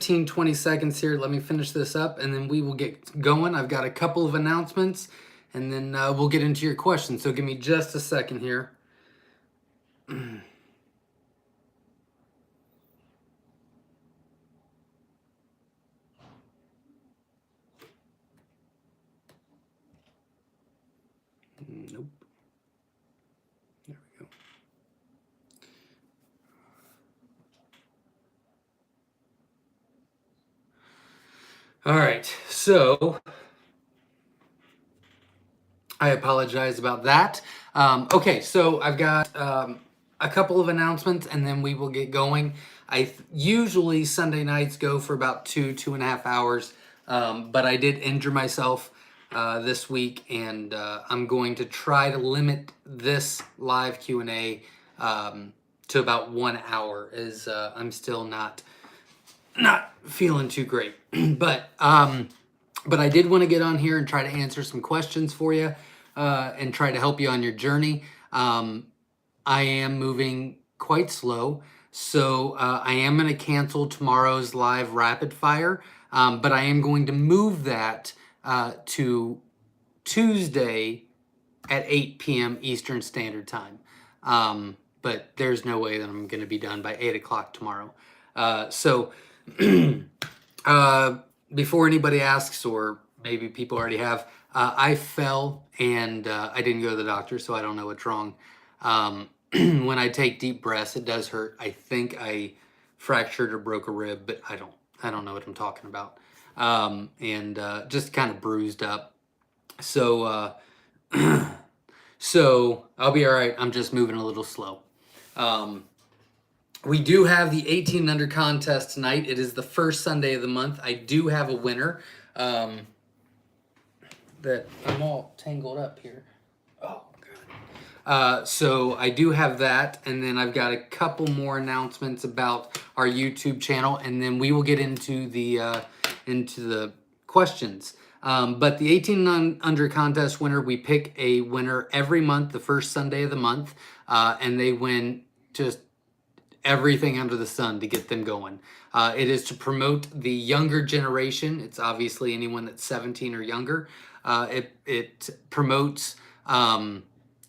15, 20 seconds here. Let me finish this up and then we will get going. I've got a couple of announcements and then we'll get into your questions. So give me just a second here. Nope. There we go. All right, so I apologize about that. Okay, so I've got a couple of announcements and then we will get going. Usually Sunday nights go for about 2.5 hours, but I did injure myself this week, and I'm going to try to limit this live Q&A to about 1 hour, as I'm still not feeling too great. But I did want to get on here and try to answer some questions for you and try to help you on your journey. I am moving quite slow, so I am going to cancel tomorrow's live rapid fire, but I am going to move that to Tuesday at 8 p.m. Eastern Standard Time. But there's no way that I'm going to be done by 8 o'clock tomorrow. So before anybody asks, or maybe people already have, I fell and I didn't go to the doctor, so I don't know what's wrong. When I take deep breaths, it does hurt. I think I fractured or broke a rib, but I don't know what I'm talking about. And just kind of bruised up. So so I'll be all right. I'm just moving a little slow. We do have the 18 under contest tonight. It is the first Sunday of the month. I do have a winner. That I'm all tangled up here. Oh, God. So I do have that, and then I've got a couple more announcements about our YouTube channel, and then we will get into the questions. But the 18 under contest winner, we pick a winner every month, the first Sunday of the month, and they win just everything under the sun to get them going. It is to promote the younger generation. It's obviously anyone that's 17 or younger. It promotes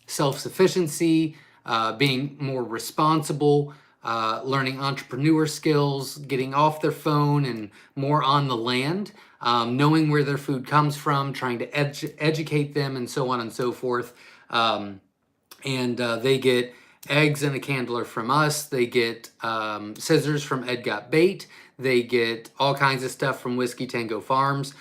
self-sufficiency, being more responsible, learning entrepreneur skills, getting off their phone and more on the land, knowing where their food comes from, trying to educate them, and so on and so forth. They get eggs and a candler from us. They get scissors from Ed Got Bait. They get all kinds of stuff from Whiskey Tango Farms.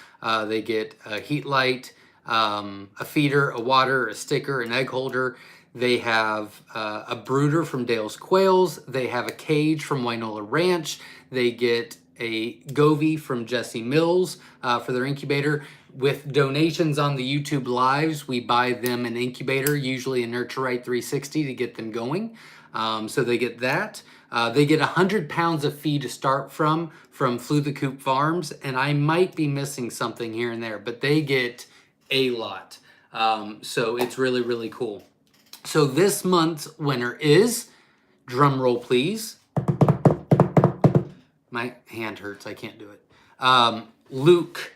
They get a heat light, a feeder, a water, a sticker, an egg holder. They have a brooder from Dale's Quails. They have a cage from Wynola Ranch. They get a Govee from Jesse Mills for their incubator. With donations on the YouTube lives, we buy them an incubator, usually a Nurturite 360, to get them going. So they get that. They get 100 pounds of feed to start from Flew the Coop Farms, and I might be missing something here and there, but they get a lot. So it's really, really cool. So this month's winner is, drum roll please. My hand hurts, I can't do it. Luke,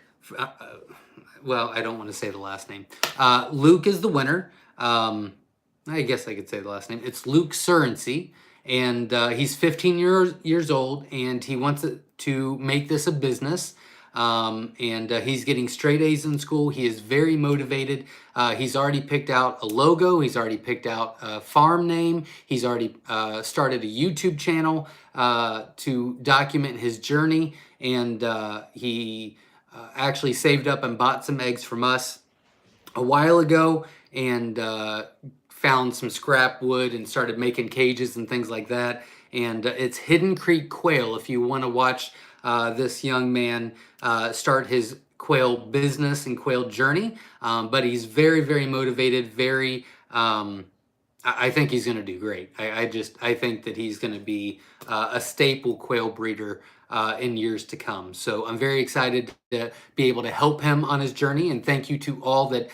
well, I don't want to say the last name. Luke is the winner. I guess I could say the last name. It's Luke Surency, and he's 15 years old, and he wants to make this a business. He's getting straight A's in school. He is very motivated. He's already picked out a logo. He's already picked out a farm name. He's already started a YouTube channel to document his journey, and he actually saved up and bought some eggs from us a while ago, and found some scrap wood and started making cages and things like that. And it's Hidden Creek Quail if you want to watch this young man start his quail business and quail journey. But he's very, very motivated, very, I think he's going to do great. I think that he's going to be a staple quail breeder in years to come. So I'm very excited to be able to help him on his journey, and thank you to all that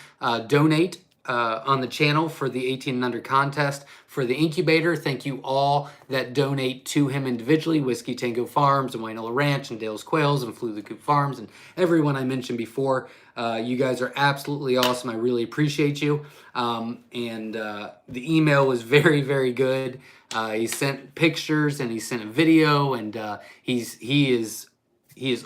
donate on the channel for the 18 and under contest for the incubator. Thank you all that donate to him individually: Whiskey Tango Farms and Wainola Ranch and Dale's Quails and Flew the Coop Farms and everyone I mentioned before. You guys are absolutely awesome. I really appreciate you. The email was very, very good. He sent pictures and he sent a video, and he is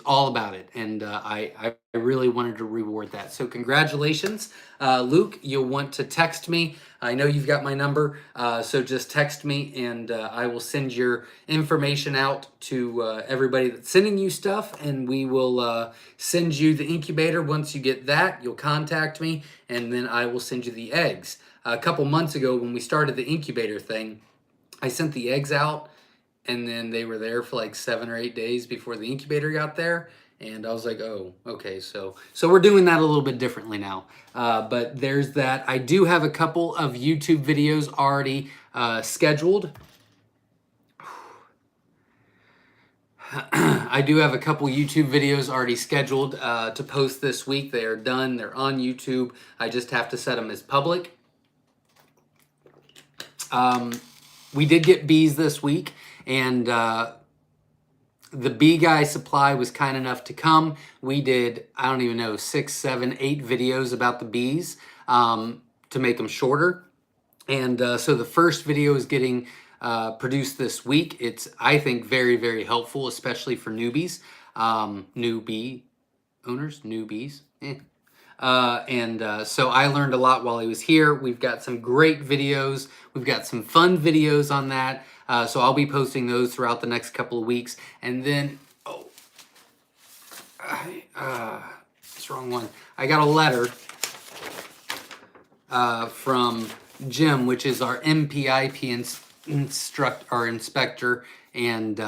all about it, and I really wanted to reward that. So congratulations. Luke, you'll want to text me. I know you've got my number, so just text me, and I will send your information out to everybody that's sending you stuff, and we will send you the incubator. Once you get that, you'll contact me, and then I will send you the eggs. A couple months ago when we started the incubator thing, I sent the eggs out, and then they were there for like 7 or 8 days before the incubator got there. And I was like, oh, okay. So we're doing that a little bit differently now. But there's that. I do have a couple of YouTube videos already scheduled. I do have a couple YouTube videos already scheduled to post this week. They are done. They're on YouTube. I just have to set them as public. We did get bees this week, and the bee guy supply was kind enough to come. We did, I don't even know, 6, 7, 8 videos about the bees to make them shorter. And so the first video is getting produced this week. It's, I think, very, very helpful, especially for newbies, new bee owners, newbies. So I learned a lot while he was here. We've got some great videos. We've got some fun videos on that. So I'll be posting those throughout the next couple of weeks. And then, it's the wrong one. I got a letter from Jim, which is our MPIP inspector, and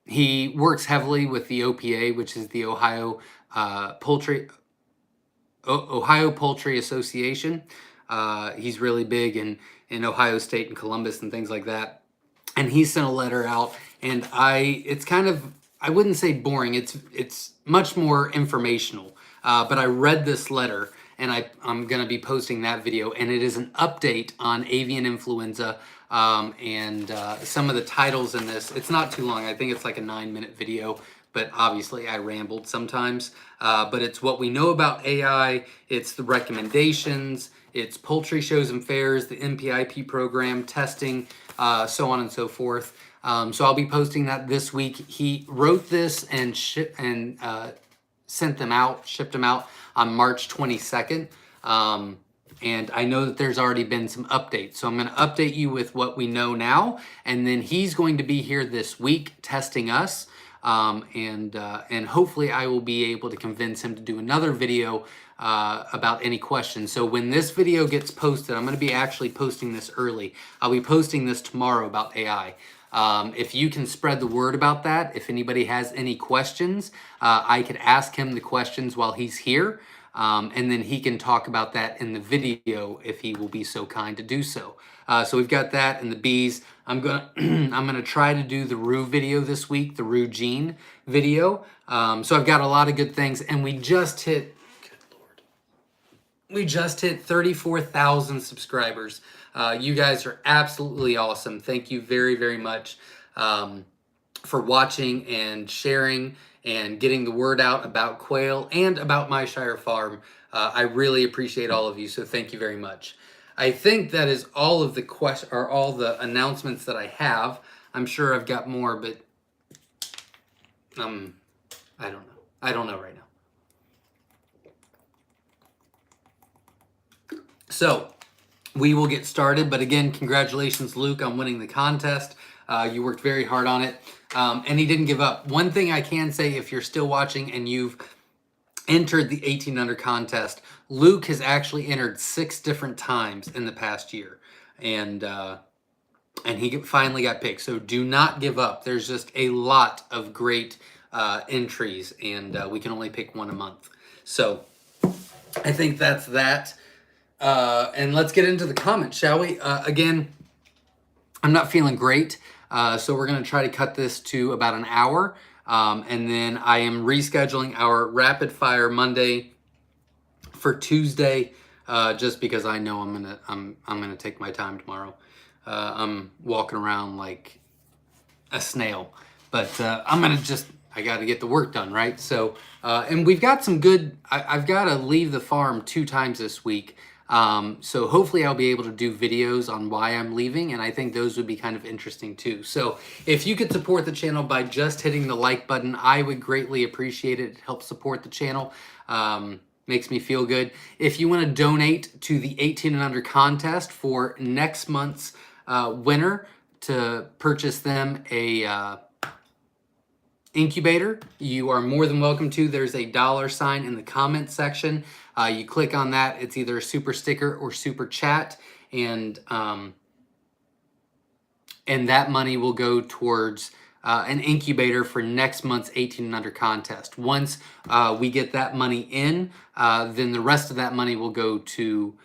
he works heavily with the OPA, which is the Ohio Poultry Association. He's really big in Ohio State and Columbus and things like that. And he sent a letter out, and it's kind of, I wouldn't say boring, it's much more informational. But I read this letter, and I'm going to be posting that video, and it is an update on avian influenza, and some of the titles in this. It's not too long. I think it's like a 9-minute video, but obviously I rambled sometimes. But it's what we know about AI, it's the recommendations, it's poultry shows and fairs, the MPIP program, testing, so on and so forth. So I'll be posting that this week. He wrote this and shipped them out on March 22nd. And I know that there's already been some updates. So I'm going to update you with what we know now. And then he's going to be here this week testing us. And hopefully I will be able to convince him to do another video about any questions. So when this video gets posted, I'm going to be actually posting this early. I'll be posting this tomorrow about AI. If you can spread the word about that, if anybody has any questions, I could ask him the questions while he's here. And then he can talk about that in the video if he will be so kind to do so. So we've got that and the bees. I'm gonna try to do the Rue video this week, the Rue Gene video. So I've got a lot of good things, and we just hit, good Lord, we just hit 34,000 subscribers. You guys are absolutely awesome. Thank you very, very much for watching and sharing and getting the word out about quail and about Myshire Farm. I really appreciate all of you, so thank you very much. I think that is all of the all the announcements that I have. I'm sure I've got more, but I don't know. I don't know right now. So we will get started, but again, congratulations, Luke, on winning the contest. You worked very hard on it, and he didn't give up. One thing I can say, if you're still watching and you've entered the 18 under contest, Luke has actually entered 6 different times in the past year, and he finally got picked. So do not give up. There's just a lot of great entries, and we can only pick one a month. So I think that's that. And let's get into the comments, shall we? Again, I'm not feeling great, so we're going to try to cut this to about an hour. And then I am rescheduling our Rapid Fire Monday for Tuesday just because I know I'm gonna take my time tomorrow. I'm walking around like a snail, but I got to get the work done, right? So, and we've got some good. I've got to leave the farm 2 times this week. So hopefully I'll be able to do videos on why I'm leaving, and I think those would be kind of interesting too. So if you could support the channel by just hitting the like button, I would greatly appreciate it. It helps support the channel. Makes me feel good. If you want to donate to the 18 and under contest for next month's winner to purchase them a incubator, you are more than welcome to. There's a $sign in the comment section. You click on that. It's either a super sticker or super chat, and that money will go towards an incubator for next month's 18 and under contest. Once we get that money in, then the rest of that money will go to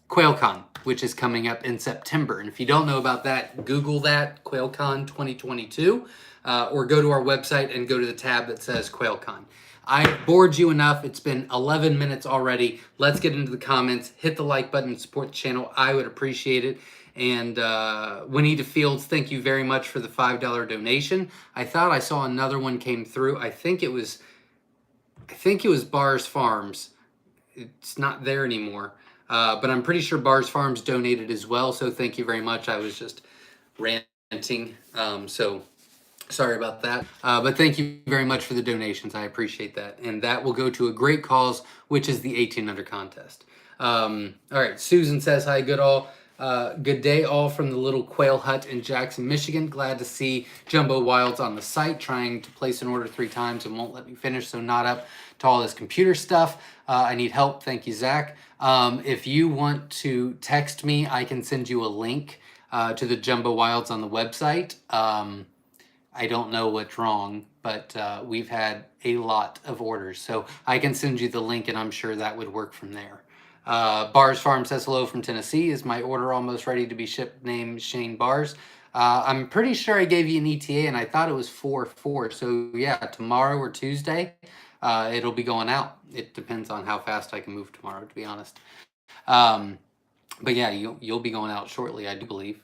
QuailCon, which is coming up in September. And if you don't know about that, Google that, QuailCon 2022, or go to our website and go to the tab that says QuailCon. I bored you enough. It's been 11 minutes already. Let's get into the comments. Hit the like button and support the channel. I would appreciate it. And Juanita Fields, thank you very much for the $5 donation. I thought I saw another one came through. I think it was Bars Farms. It's not there anymore. But I'm pretty sure Bars Farms donated as well, so thank you very much. I was just ranting, so sorry about that. But thank you very much for the donations. I appreciate that. And that will go to a great cause, which is the 18 under contest. All right, Susan says, hi, good day all from the little quail hut in Jackson, Michigan. Glad to see Jumbo Wilds on the site, trying to place an order 3 times and won't let me finish, so not up to all this computer stuff. I need help. Thank you, Zach. If you want to text me, I can send you a link to the Jumbo Wilds on the website. I don't know what's wrong, but we've had a lot of orders, so I can send you the link, and I'm sure that would work from there. Bars Farm says hello from Tennessee. Is my order almost ready to be shipped? Name Shane Bars. I'm pretty sure I gave you an ETA, and I thought it was 4/4. So yeah, tomorrow or Tuesday, it'll be going out. It depends on how fast I can move tomorrow, to be honest. But yeah, you'll be going out shortly, I do believe.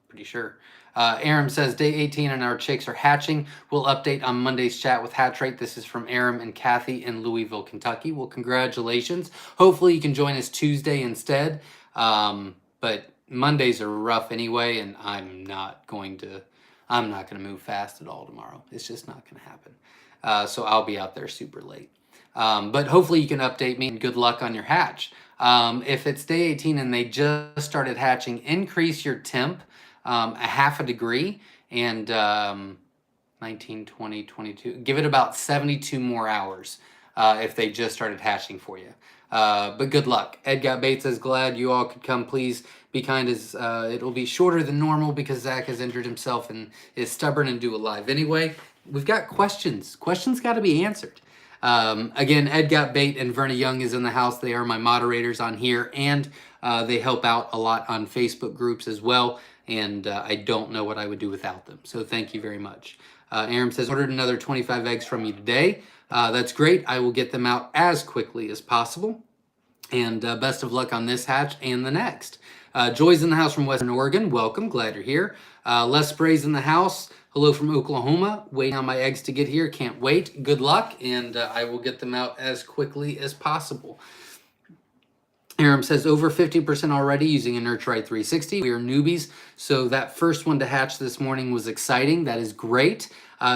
Pretty sure. Aram says, day 18 and our chicks are hatching. We'll update on Monday's chat with Hatch Rate. This is from Aram and Kathy in Louisville, Kentucky. Well, congratulations. Hopefully you can join us Tuesday instead. But Mondays are rough anyway, and I'm not going to move fast at all tomorrow. It's just not going to happen. So I'll be out there super late. But hopefully you can update me, and good luck on your hatch. If it's day 18 and they just started hatching, increase your temp a half a degree, and 19, 20, 22. Give it about 72 more hours if they just started hatching for you. But good luck. Ed Got Bates says, glad you all could come. Please be kind, as it'll be shorter than normal because Zach has injured himself and is stubborn and do a live anyway. We've got questions. Questions got to be answered. Again, Ed Got Bait and Verna Young is in the house. They are my moderators on here, and they help out a lot on Facebook groups as well. And I don't know what I would do without them. So thank you very much. Aaron says, ordered another 25 eggs from you today. That's great. I will get them out as quickly as possible. And best of luck on this hatch and the next. Joy's in the house from Western Oregon. Welcome. Glad you're here. Les Spray's in the house. Hello from Oklahoma. Waiting on my eggs to get here. Can't wait. Good luck. And I will get them out as quickly as possible. Aram says, over 50% already using a Nurturite 360. We are newbies, so that first one to hatch this morning was exciting. That is great.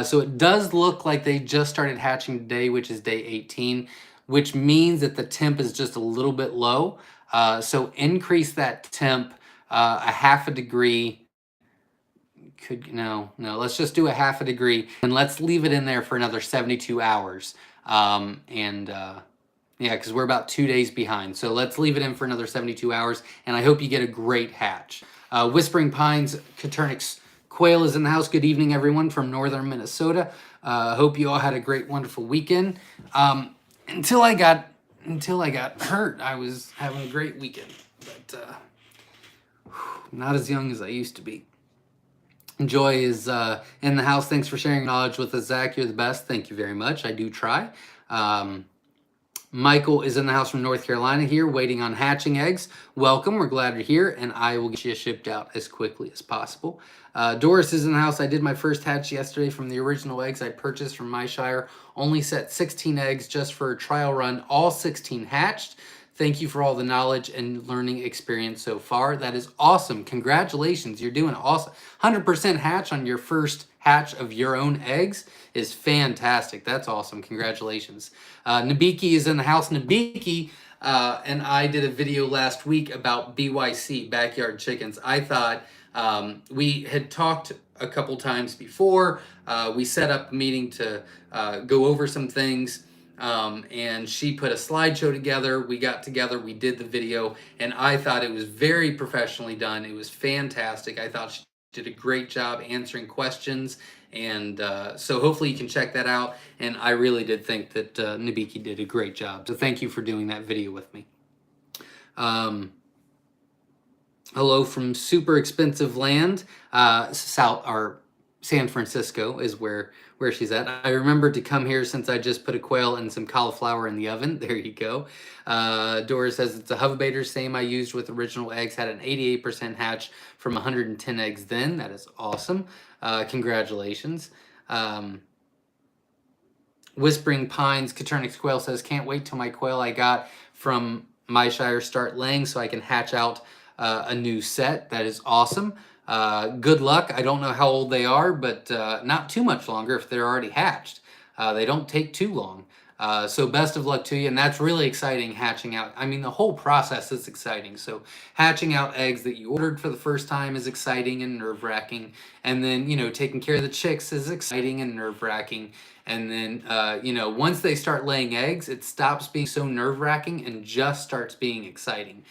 So it does look like they just started hatching today, which is day 18, which means that the temp is just a little bit low. So increase that temp a half a degree. Let's just do a half a degree, and let's leave it in there for another 72 hours. Yeah, because we're about 2 days behind. So let's leave it in for another 72 hours, and I hope you get a great hatch. Whispering Pines Caternix Quail is in the house. Good evening, everyone, from northern Minnesota. Hope you all had a great, wonderful weekend. Until I got hurt, I was having a great weekend, but not as young as I used to be. Joy is in the house. Thanks for sharing knowledge with us, Zach. You're the best. Thank you very much. I do try. Michael is in the house from North Carolina here, waiting on hatching eggs. Welcome, we're glad you're here, and I will get you shipped out as quickly as possible. Doris is in the house. I did my first hatch yesterday from the original eggs I purchased from Myshire. Only set 16 eggs just for a trial run. All 16 hatched. Thank you for all the knowledge and learning experience so far. That is awesome. Congratulations. You're doing awesome. 100% hatch on your first hatch of your own eggs is fantastic. That's awesome. Congratulations. Nabiki is in the house. Nabiki and I did a video last week about BYC, backyard chickens. I thought we had talked a couple times before. We set up a meeting to go over some things. And she put a slideshow together. We got together, we did the video, and I thought it was very professionally done. It was fantastic. I thought she did a great job answering questions, and so hopefully you can check that out. And I really did think that Nabiki did a great job. So thank you for doing that video with me. Hello from super expensive land, San Francisco is where she's at. I remembered to come here since I just put a quail and some cauliflower in the oven. There you go. Dora says it's a hovebaiter, same I used with original eggs. Had an 88% hatch from 110 eggs then. That is awesome. Congratulations. Whispering Pines, Caternix Quail says, can't wait till my quail I got from Myshire start laying so I can hatch out a new set. That is awesome. Good luck. I don't know how old they are, but not too much longer if they're already hatched. They don't take too long. So best of luck to you. And that's really exciting, hatching out. I mean, the whole process is exciting. So hatching out eggs that you ordered for the first time is exciting and nerve-wracking. And then, you know, taking care of the chicks is exciting and nerve-wracking. And then, you know, once they start laying eggs, it stops being so nerve-wracking and just starts being exciting.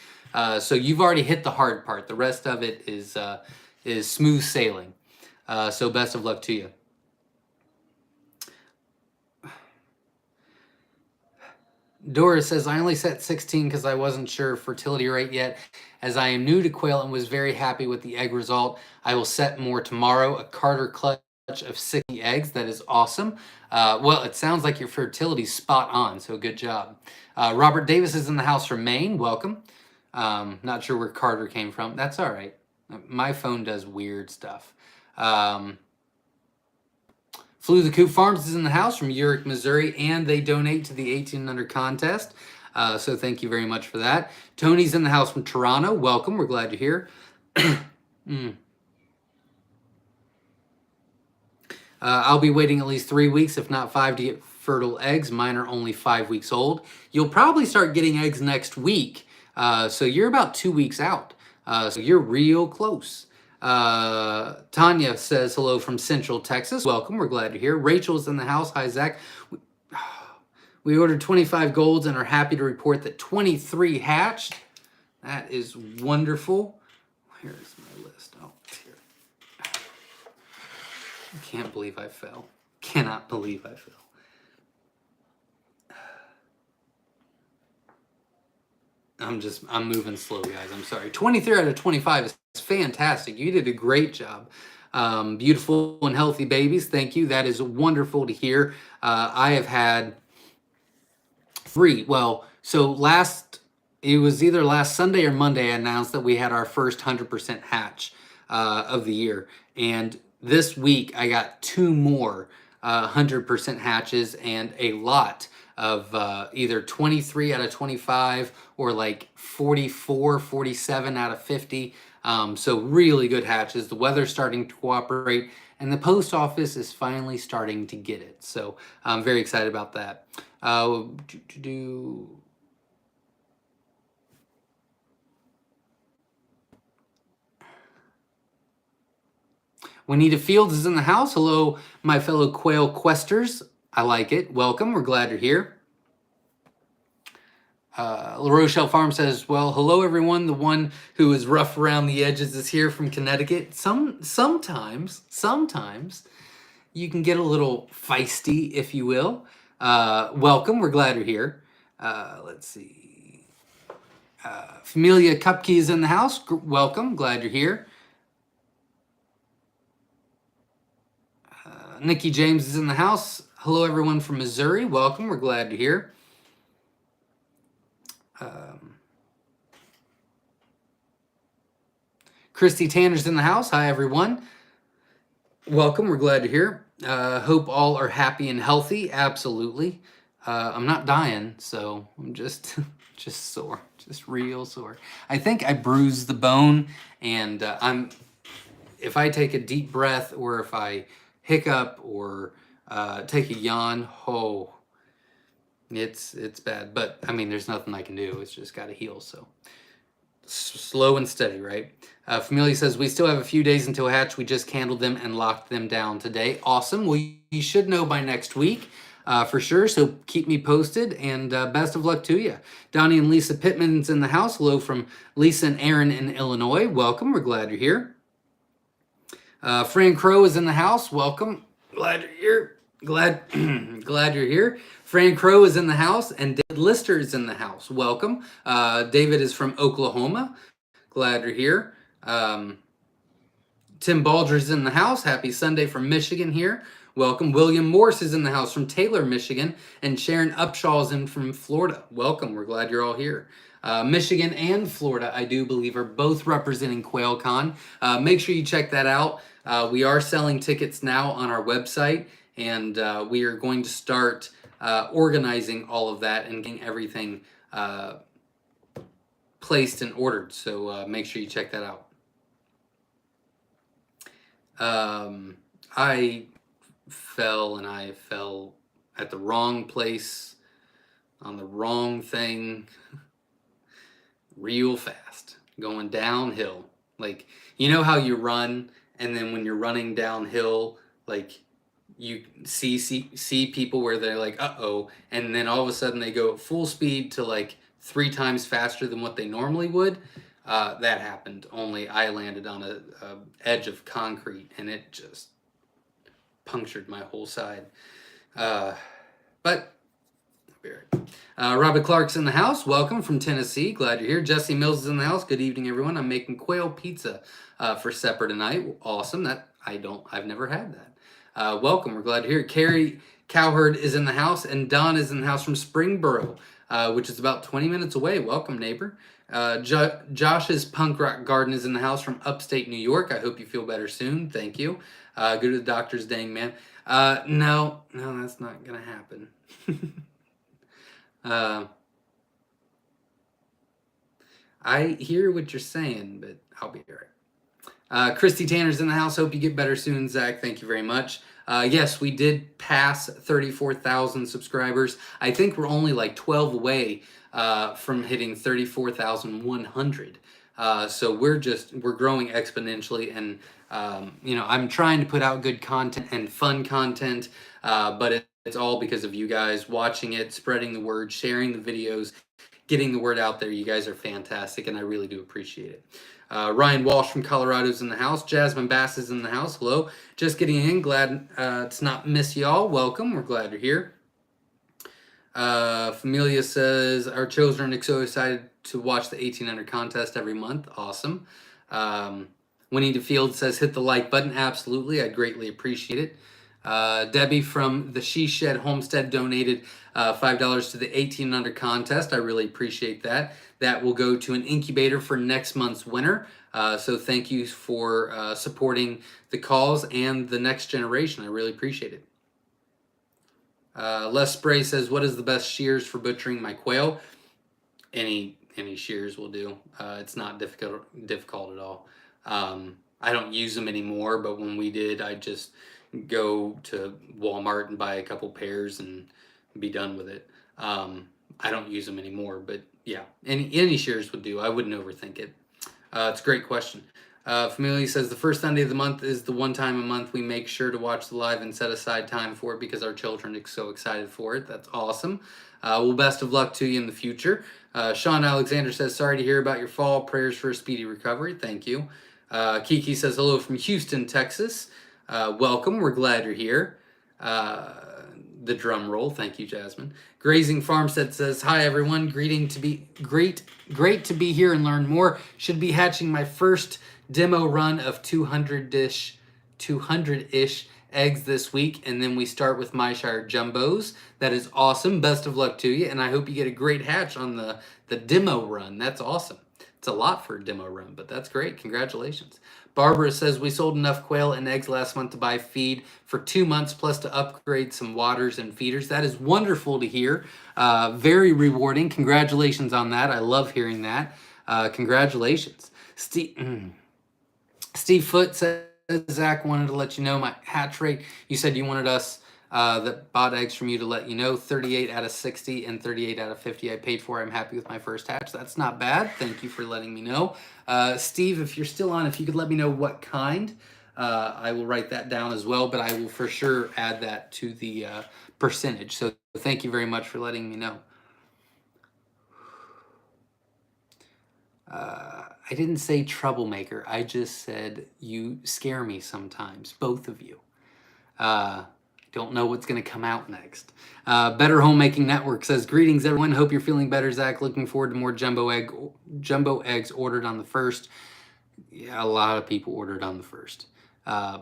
So you've already hit the hard part. The rest of it is smooth sailing. So best of luck to you. Doris says, I only set 16 because I wasn't sure fertility rate yet. As I am new to quail and was very happy with the egg result, I will set more tomorrow. A Carter clutch of 60 eggs. That is awesome. Well, it sounds like your fertility's spot on, so good job. Robert Davis is in the house from Maine. Welcome. Not sure where Carter came from. That's all right. My phone does weird stuff. Flew the Coop Farms is in the house from Urick, Missouri, and they donate to the 18 Under contest. So thank you very much for that. Tony's in the house from Toronto. Welcome. We're glad you're here. I'll be waiting at least 3 weeks, if not 5, to get fertile eggs. Mine are only 5 weeks old. You'll probably start getting eggs next week. So you're about 2 weeks out. So you're real close. Tanya says hello from Central Texas. Welcome. We're glad you're here. Rachel's in the house. Hi, Zach. We ordered 25 golds and are happy to report that 23 hatched. That is wonderful. Here's my list. Oh, here. I can't believe I fell. Cannot believe I fell. I'm moving slow, guys. I'm sorry. 23 out of 25 is fantastic. You did a great job. Beautiful and healthy babies. Thank you. That is wonderful to hear. I have had 3. Well, so it was either last Sunday or Monday I announced that we had our first 100% hatch of the year. And this week I got 2 more 100% hatches and a lot of either 23 out of 25 or like 44, 47 out of 50. So really good hatches. The weather's starting to cooperate and the post office is finally starting to get it. So I'm very excited about that. Juanita Fields is in the house. Hello, my fellow quail questers. I like it. Welcome. We're glad you're here. La Rochelle Farm says, well, hello, everyone. The one who is rough around the edges is here from Connecticut. Sometimes you can get a little feisty, if you will. Welcome. We're glad you're here. Let's see. Familia Cupkey is in the house. Welcome. Glad you're here. Nikki James is in the house. Hello, everyone from Missouri. Welcome. We're glad you're here. Christy Tanner's in the house. Hi, everyone. Welcome. We're glad you're here. Hope all are happy and healthy. Absolutely. I'm not dying, so I'm just just sore, just real sore. I think I bruised the bone, and if I take a deep breath or if I hiccup or take a yawn, oh, it's bad. But I mean, there's nothing I can do. It's just got to heal. So slow and steady, right? Familia says, we still have a few days until hatch. We just candled them and locked them down today. Awesome. Well, you should know by next week for sure. So keep me posted, and best of luck to you. Donnie and Lisa Pittman's in the house. Hello from Lisa and Aaron in Illinois. Welcome. We're glad you're here. Fran Crow is in the house. Welcome. Glad you're here. Glad you're here. Fran Crow is in the house, and David Lister is in the house. Welcome. David is from Oklahoma. Glad you're here. Tim Baldridge is in the house. Happy Sunday from Michigan here. Welcome. William Morse is in the house from Taylor, Michigan, and Sharon Upshaw is in from Florida. Welcome. We're glad you're all here. Michigan and Florida, I do believe, are both representing QuailCon. Make sure you check that out. We are selling tickets now on our website, and we are going to start organizing all of that and getting everything placed and ordered. So make sure you check that out. I fell at the wrong place on the wrong thing real fast, going downhill. Like, you know how you run, and then when you're running downhill, like, you see people where they're like, uh-oh, and then all of a sudden they go at full speed to like 3 times faster than what they normally would. That happened, only I landed on a edge of concrete, and it just punctured my whole side. But Robert Clark's in the house. Welcome from Tennessee. Glad you're here. Jesse Mills is in the house. Good evening, everyone. I'm making quail pizza for supper tonight. Awesome. I've never had that. Welcome. We're glad you're here. Carrie Cowherd is in the house, and Don is in the house from Springboro, which is about 20 minutes away. Welcome, neighbor. Josh's Punk Rock Garden is in the house from upstate New York. I hope you feel better soon. Thank you. Go to the doctor's, dang man. No, that's not gonna happen. I hear what you're saying, but I'll be all right. Christy Tanner's in the house. Hope you get better soon, Zach. Thank you very much. Yes, we did pass 34,000 subscribers. I think we're only like 12 away from hitting 34,100. So we're growing exponentially, and I'm trying to put out good content and fun content, but it's all because of you guys watching it, spreading the word, sharing the videos, getting the word out there. You guys are fantastic, and I really do appreciate it. Ryan Walsh from Colorado is in the house. Jasmine Bass is in the house. Hello. Just getting in. Glad to not miss y'all. Welcome. We're glad you're here. Familia says, our children are so excited to watch the 1800 contest every month. Awesome. Winnie DeField says, hit the like button. Absolutely. I'd greatly appreciate it. Debbie from the She Shed Homestead donated $5 to the 1800 contest. I really appreciate that. That will go to an incubator for next month's winner. So thank you for supporting the cause and the next generation. I really appreciate it. Les Spray says, what is the best shears for butchering my quail? Any shears will do. It's not difficult at all. I don't use them anymore, but when we did, I just go to Walmart and buy a couple pairs and be done with it. I don't use them anymore, but yeah, any shears would do. I wouldn't overthink it. It's a great question. Familia says, the first Sunday of the month is the one time a month we make sure to watch the live and set aside time for it because our children are so excited for it. That's awesome. Well, best of luck to you in the future. Sean Alexander says, sorry to hear about your fall. Prayers for a speedy recovery. Thank you. Kiki says, hello from Houston, Texas. Welcome. We're glad you're here. The drum roll. Thank you, Jasmine. Grazing Farmstead says, hi, everyone. Great to be here and learn more. Should be hatching my first demo run of 200-ish eggs this week, and then we start with Myshire Jumbos. That is awesome. Best of luck to you, and I hope you get a great hatch on the demo run. That's awesome. It's a lot for a demo run, but that's great. Congratulations. Barbara says we sold enough quail and eggs last month to buy feed for 2 months, plus to upgrade some waters and feeders. That is wonderful to hear. Very rewarding. Congratulations on that. I love hearing that. Congratulations. Steve Foote says, Zach, wanted to let you know my hatch rate. You said you wanted us that bought eggs from you to let you know 38 out of 60 and 38 out of 50 I paid for. I'm happy with my first hatch. That's not bad. Thank you for letting me know. Steve, if you're still on, if you could let me know what kind, I will write that down as well, but I will for sure add that to the percentage. So thank you very much for letting me know. I didn't say troublemaker. I just said you scare me sometimes, both of you. Don't know what's going to come out next. Better Homemaking Network says, greetings everyone. Hope you're feeling better, Zach. Looking forward to more jumbo eggs ordered on the 1st. Yeah, a lot of people ordered on the 1st.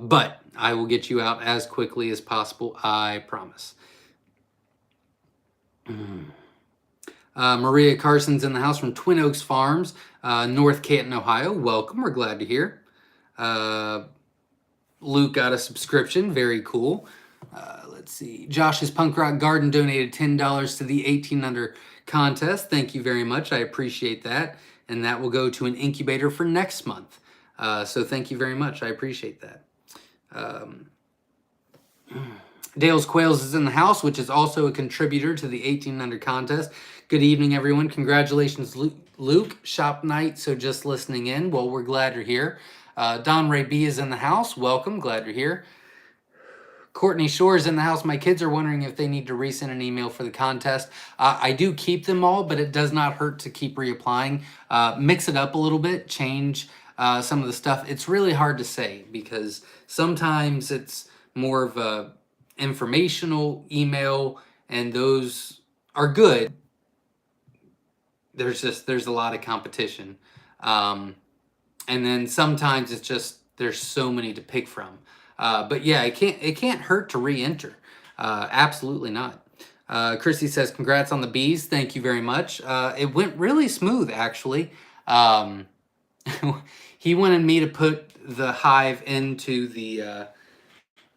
But I will get you out as quickly as possible. I promise. Maria Carson's in the house from Twin Oaks Farms, North Canton, Ohio. Welcome. We're glad to hear. Luke got a subscription. Very cool. Let's see. Josh's Punk Rock Garden donated $10 to the 18 Under contest. Thank you very much. I appreciate that. And that will go to an incubator for next month. So thank you very much. I appreciate that. Dale's Quails is in the house, which is also a contributor to the 18 Under contest. Good evening, everyone. Congratulations, Luke. Shop night, so just listening in. Well, we're glad you're here. Don Ray B is in the house. Welcome. Glad you're here. Courtney Shore is in the house. My kids are wondering if they need to resend an email for the contest. I do keep them all, but it does not hurt to keep reapplying. Mix it up a little bit. Change some of the stuff. It's really hard to say because sometimes it's more of a informational email, and those are good. There's a lot of competition, and then sometimes it's just there's so many to pick from. But yeah, it can't hurt to re-enter. Absolutely not. Chrissy says, congrats on the bees. Thank you very much. It went really smooth, actually. He wanted me to put the hive into the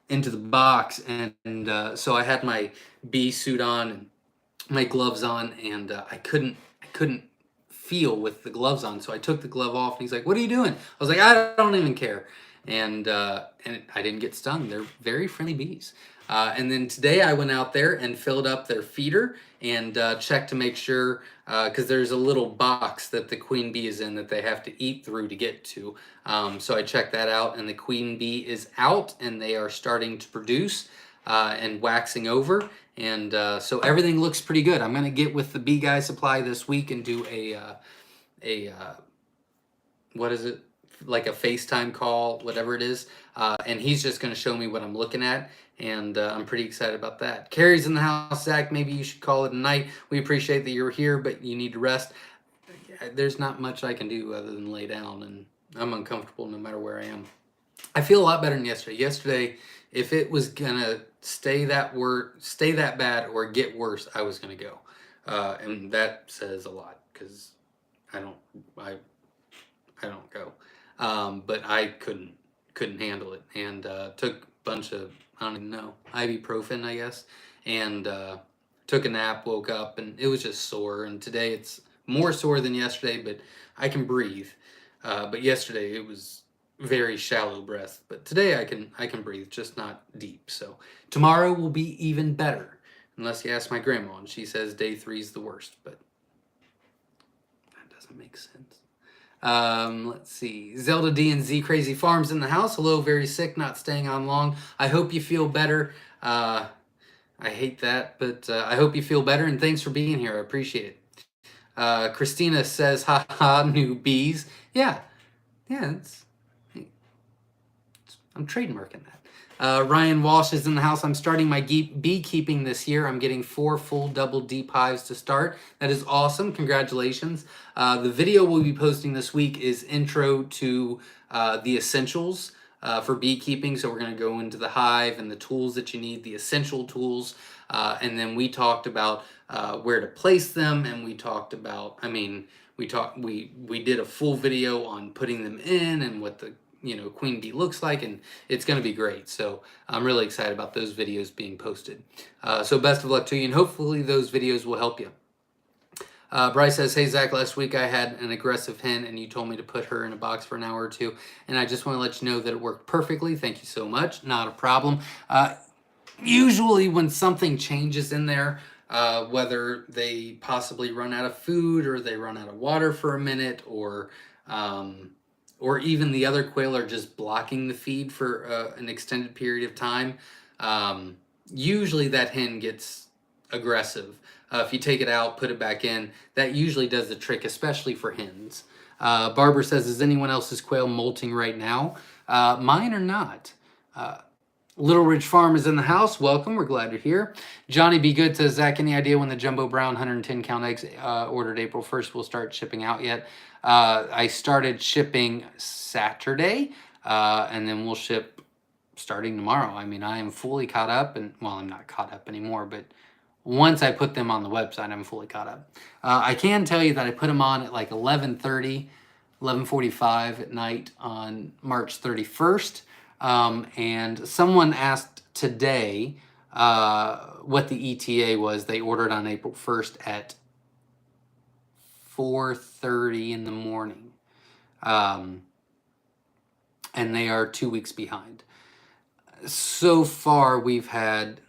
box, and so I had my bee suit on and my gloves on, and I couldn't feel with the gloves on, so I took the glove off, and he's like, what are you doing? I was like, I don't even care. And I didn't get stung. They're very friendly bees. And then today I went out there and filled up their feeder and checked to make sure, because there's a little box that the queen bee is in that they have to eat through to get to. So I checked that out, and the queen bee is out, and they are starting to produce and waxing over. And so everything looks pretty good. I'm going to get with the Bee Guy Supply this week and do what is it? Like a FaceTime call, whatever it is. And he's just going to show me what I'm looking at. And I'm pretty excited about that. Carrie's in the house. Zach, maybe you should call it a night. We appreciate that you're here, but you need to rest. There's not much I can do other than lay down, and I'm uncomfortable no matter where I am. I feel a lot better than yesterday. Yesterday, if it was going to stay that bad or get worse, I was going to go. And that says a lot because I don't go. But I couldn't handle it, and took a bunch of, I don't even know, ibuprofen, I guess, and took a nap, woke up, and it was just sore. And today it's more sore than yesterday, but I can breathe. But yesterday it was very shallow breath, but today I can breathe, just not deep. So tomorrow will be even better, unless you ask my grandma, and she says day 3 is the worst, but that doesn't make sense. Let's see. Zelda D and Z Crazy Farms in the house. Hello, very sick, not staying on long. I hope you feel better. I hate that, but I hope you feel better, and thanks for being here. I appreciate it. Christina says, haha, new bees. Yeah, I'm trademarking that. Ryan Walsh is in the house. I'm starting my beekeeping this year. I'm getting 4 full double deep hives to start. That is awesome. Congratulations. The video we'll be posting this week is intro to the essentials for beekeeping. So we're going to go into the hive and the tools that you need, the essential tools. And then we talked about where to place them. And we talked about, we did a full video on putting them in and what the queen bee looks like, and it's going to be great. So I'm really excited about those videos being posted. So best of luck to you, and hopefully those videos will help you. Bryce says, hey, Zach, last week I had an aggressive hen and you told me to put her in a box for an hour or two. And I just want to let you know that it worked perfectly. Thank you so much. Not a problem. Usually when something changes in there, whether they possibly run out of food or they run out of water for a minute, or even the other quail are just blocking the feed for an extended period of time, usually that hen gets aggressive. If you take it out, put it back in, that usually does the trick, especially for hens. Barbara says, is anyone else's quail molting right now? Mine are not. Little Ridge Farm is in the house. Welcome. We're glad you're here. Johnny Be Good says, Zach, any idea when the Jumbo Brown 110 count eggs ordered April 1st will start shipping out yet? I started shipping Saturday, and then we'll ship starting tomorrow. I mean, I am fully caught up, and well, I'm not caught up anymore, but once I put them on the website, I'm fully caught up. I can tell you that I put them on at like 11:30, 11:45 at night on March 31st. And someone asked today what the ETA was. They ordered on April 1st at 4:30 in the morning. And they are 2 weeks behind. So far, we've had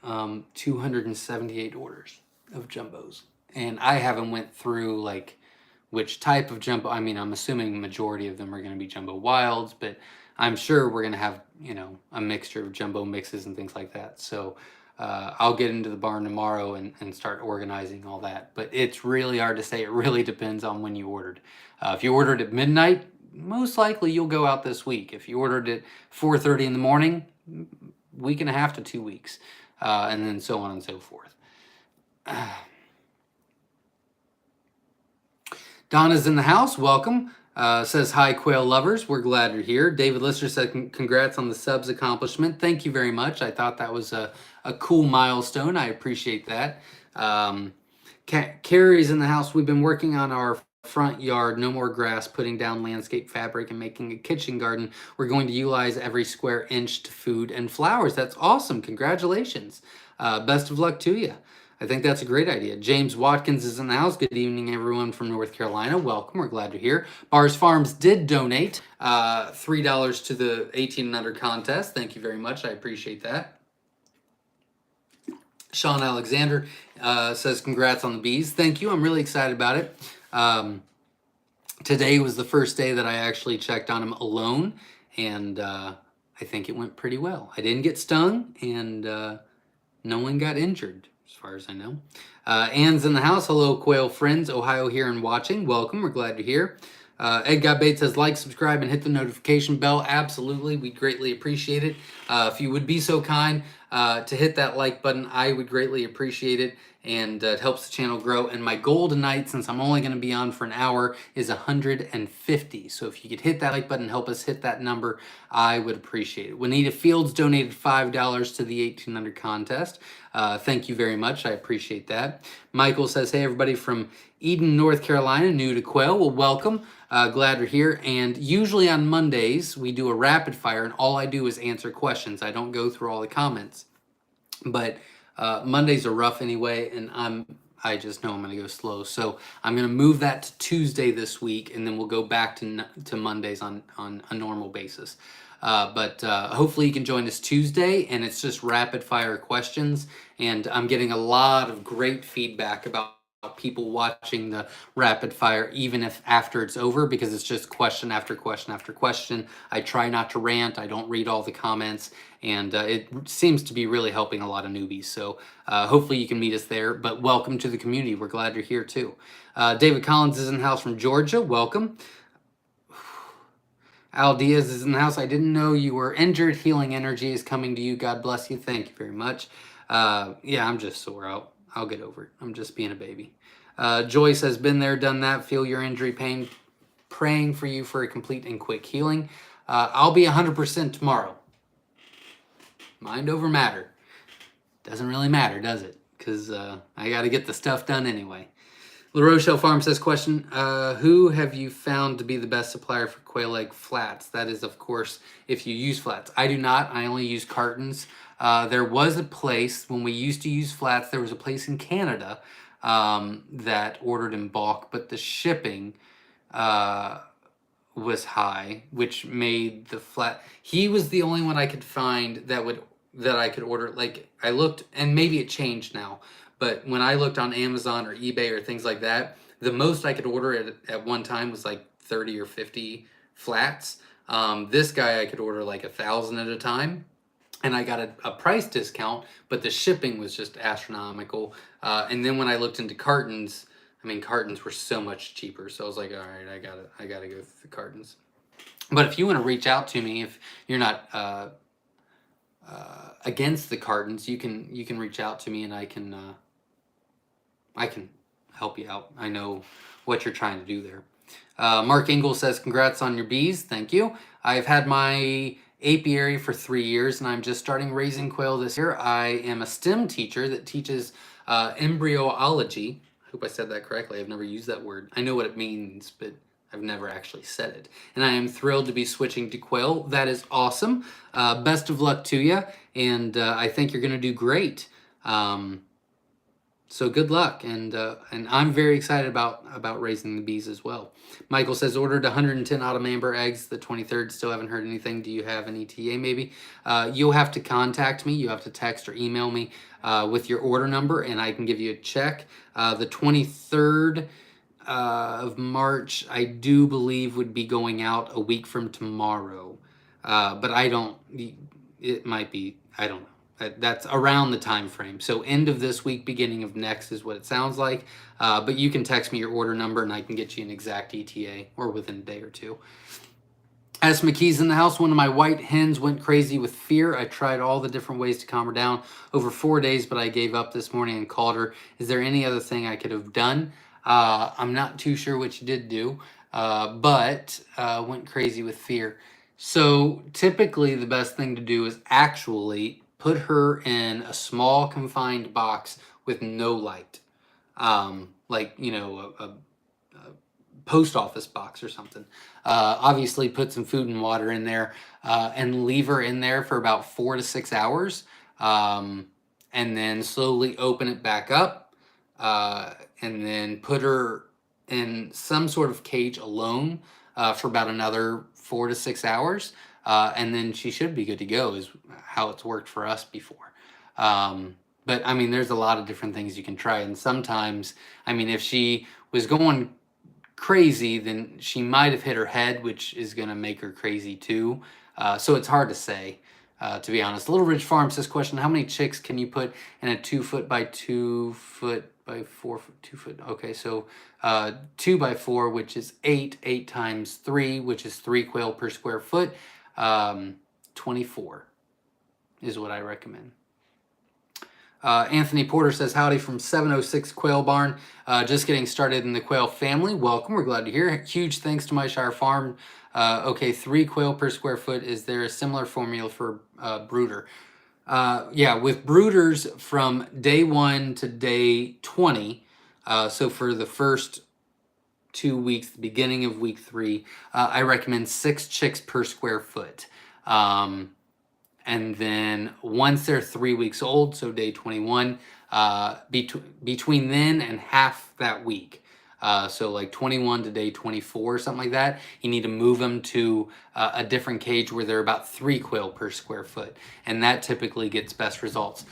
278 orders of jumbos, and I haven't went through like which type of jumbo. I mean, I'm assuming the majority of them are going to be jumbo wilds, but I'm sure we're going to have a mixture of jumbo mixes and things like that. So I'll get into the barn tomorrow and start organizing all that. But it's really hard to say. It really depends on when you ordered. If you ordered at midnight, most likely you'll go out this week. If you ordered at 4:30 in the morning, week and a half to 2 weeks, and then so on and so forth. Donna's in the house. Welcome. Says, hi, quail lovers. We're glad you're here. David Lister said, congrats on the subs accomplishment. Thank you very much. I thought that was a cool milestone. I appreciate that. Carrie's in the house. We've been working on our front yard, no more grass, putting down landscape fabric and making a kitchen garden. We're going to utilize every square inch to food and flowers. That's awesome. Congratulations. Best of luck to you. I think that's a great idea. James Watkins is in the house. Good evening, everyone from North Carolina. Welcome. We're glad you're here. Bars Farms did donate $3 to the 18 and under contest. Thank you very much. I appreciate that. Sean Alexander says, congrats on the bees. Thank you. I'm really excited about it. Today was the first day that I actually checked on him alone, and I think it went pretty well. I didn't get stung, and no one got injured, as far as I know. Anne's in the house. Hello, quail friends. Ohio here and watching. Welcome. We're glad you're here. Ed Got Bates says, like, subscribe, and hit the notification bell. Absolutely. We'd greatly appreciate it. If you would be so kind to hit that like button, I would greatly appreciate it. And it helps the channel grow. And my goal tonight, since I'm only going to be on for an hour, is 150. So if you could hit that like button, help us hit that number, I would appreciate it. Juanita Fields donated $5 to the 18 under contest. Thank you very much. I appreciate that. Michael says, hey, everybody from Eden, North Carolina, new to quail. Well, welcome. Glad you're here. And usually on Mondays, we do a rapid fire, and all I do is answer questions. I don't go through all the comments. But Mondays are rough anyway, and I just know I'm going to go slow. So I'm going to move that to Tuesday this week, and then we'll go back to Mondays on a normal basis. But hopefully you can join us Tuesday, and it's just rapid fire questions. And I'm getting a lot of great feedback about people watching the rapid fire, even if after it's over, because it's just question after question after question. I try not to rant. I don't read all the comments, and it seems to be really helping a lot of newbies. So hopefully you can meet us there, but welcome to the community. We're glad you're here too. David Collins is in the house from Georgia. Welcome. Al Diaz is in the house. I didn't know you were injured. Healing energy is coming to you. God bless you. Thank you very much. Yeah, I'm just sore. I'll get over it. I'm just being a baby. Joyce has been there, done that. Feel your injury pain. Praying for you for a complete and quick healing. I'll be 100% tomorrow. Mind over matter. Doesn't really matter, does it? Because I got to get the stuff done anyway. La Rochelle Farm says, question, who have you found to be the best supplier for quail egg flats? That is, of course, if you use flats. I do not. I only use cartons. There was a place, when we used to use flats, there was a place in Canada that ordered in bulk, but the shipping was high, which made the flat. He was the only one I could find that I could order. Like, I looked, and maybe it changed now, but when I looked on Amazon or eBay or things like that, the most I could order at one time was like 30 or 50 flats. This guy, I could order like 1,000 at a time, and I got a price discount, but the shipping was just astronomical. And then when I looked into cartons, I mean, cartons were so much cheaper. So I was like, all right, I gotta go through the cartons. But if you want to reach out to me, if you're not against the cartons, you can reach out to me, and I can help you out. I know what you're trying to do there. Mark Engel says, congrats on your bees. Thank you. I've had my apiary for 3 years, and I'm just starting raising quail this year. I am a STEM teacher that teaches embryology. I hope I said that correctly. I've never used that word. I know what it means, but I've never actually said it. And I am thrilled to be switching to quail. That is awesome. Best of luck to you, and I think you're going to do great. So good luck, and I'm very excited about raising the bees as well. Michael says, ordered 110 autumn amber eggs the 23rd. Still haven't heard anything. Do you have an ETA maybe? You'll have to contact me. You have to text or email me with your order number, and I can give you a check. The 23rd of March, I do believe, would be going out a week from tomorrow. But I don't, it might be, I don't know. That's around the time frame. So end of this week, beginning of next is what it sounds like. But you can text me your order number, and I can get you an exact ETA, or within a day or two. As McKee's in the house, one of my white hens went crazy with fear. I tried all the different ways to calm her down over 4 days, but I gave up this morning and called her. Is there any other thing I could have done? I'm not too sure what you did do, but went crazy with fear. So typically the best thing to do is actually put her in a small confined box with no light. Like, you know, a post office box or something. Obviously put some food and water in there, and leave her in there for about 4 to 6 hours. And then slowly open it back up, and then put her in some sort of cage alone for about another 4 to 6 hours. And then she should be good to go, is how it's worked for us before. But I mean, there's a lot of different things you can try. And sometimes, I mean, if she was going crazy, then she might have hit her head, which is going to make her crazy too. So it's hard to say, to be honest. Little Ridge Farm says, question, how many chicks can you put in a 2 foot by 2 foot by 4 foot, 2 foot? Okay, so 2 by 4, which is 8 times 3, which is 3 quail per square foot. 24 is what I recommend. Anthony Porter says, howdy from 706 Quail Barn. Just getting started in the quail family. Welcome. We're glad to hear. Huge thanks to Myshire Farm. Okay, 3 quail per square foot. Is there a similar formula for brooder? Yeah, with brooders from day 1 to day 20. So for the first 2 weeks, the beginning of week 3, I recommend 6 chicks per square foot. And then once they're 3 weeks old, so day 21, between then and half that week, so like 21 to day 24 or something like that, you need to move them to a different cage where they're about 3 quail per square foot. And that typically gets best results.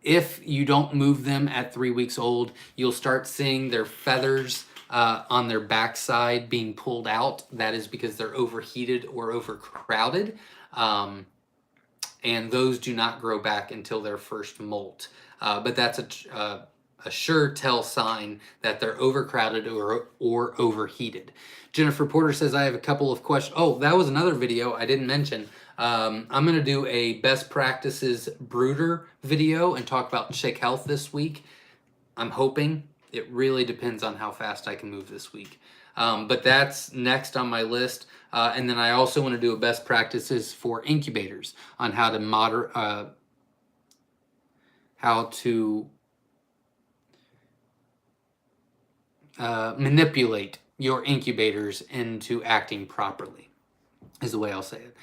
If you don't move them at 3 weeks old, you'll start seeing their feathers on their backside being pulled out. That is because they're overheated or overcrowded. And those do not grow back until their first molt. But that's a sure tell sign that they're overcrowded or overheated. Jennifer Porter says, I have a couple of questions. Oh, that was another video I didn't mention. I'm going to do a best practices brooder video and talk about chick health this week. I'm hoping. It really depends on how fast I can move this week. But that's next on my list. And then I also want to do a best practices for incubators on how to manipulate your incubators into acting properly, is the way I'll say it.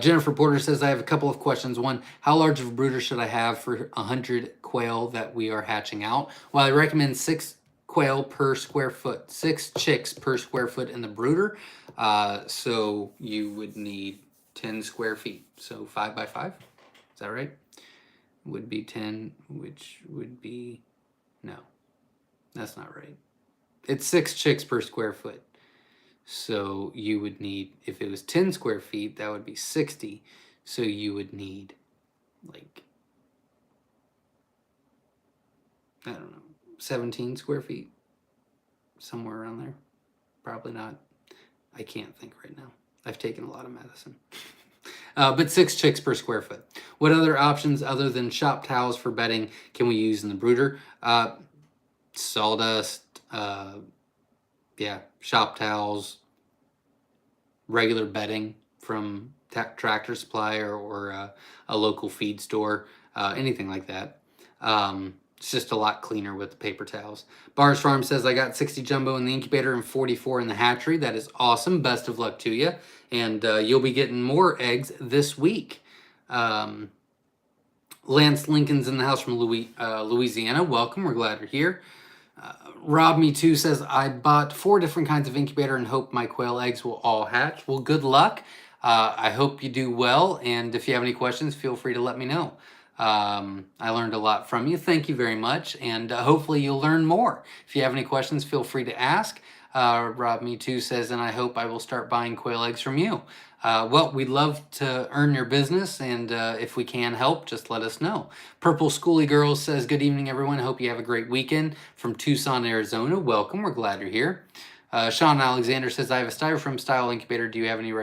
Jennifer Porter says, I have a couple of questions. One, how large of a brooder should I have for 100 quail that we are hatching out? Well, I recommend 6 quail per square foot, 6 chicks per square foot in the brooder. So you would need 10 square feet. So 5 by 5, is that right? Would be 10, which would be, no, that's not right. It's 6 chicks per square foot. So you would need, if it was 10 square feet, that would be 60. So you would need like, I don't know, 17 square feet, somewhere around there. Probably not. I can't think right now. I've taken a lot of medicine. But 6 chicks per square foot. What other options other than shop towels for bedding can we use in the brooder? Sawdust, shop towels, regular bedding from Tractor Supply or a local feed store, anything like that. It's just a lot cleaner with the paper towels. Bars Farm says, I got 60 jumbo in the incubator and 44 in the hatchery. That is awesome. Best of luck to you. And you'll be getting more eggs this week. Lance Lincoln's in the house from Louisiana. Welcome. We're glad you're here. Rob Me Too says, I bought 4 different kinds of incubator and hope my quail eggs will all hatch. Well, good luck. I hope you do well. And if you have any questions, feel free to let me know. I learned a lot from you. Thank you very much. And hopefully you'll learn more. If you have any questions, feel free to ask. Rob Me Too says, and I hope I will start buying quail eggs from you. Well, we'd love to earn your business, and if we can help, just let us know. Purple Schooly Girls says, good evening, everyone. Hope you have a great weekend from Tucson, Arizona. Welcome. We're glad you're here. Sean Alexander says, I have a styrofoam style incubator. Do you have any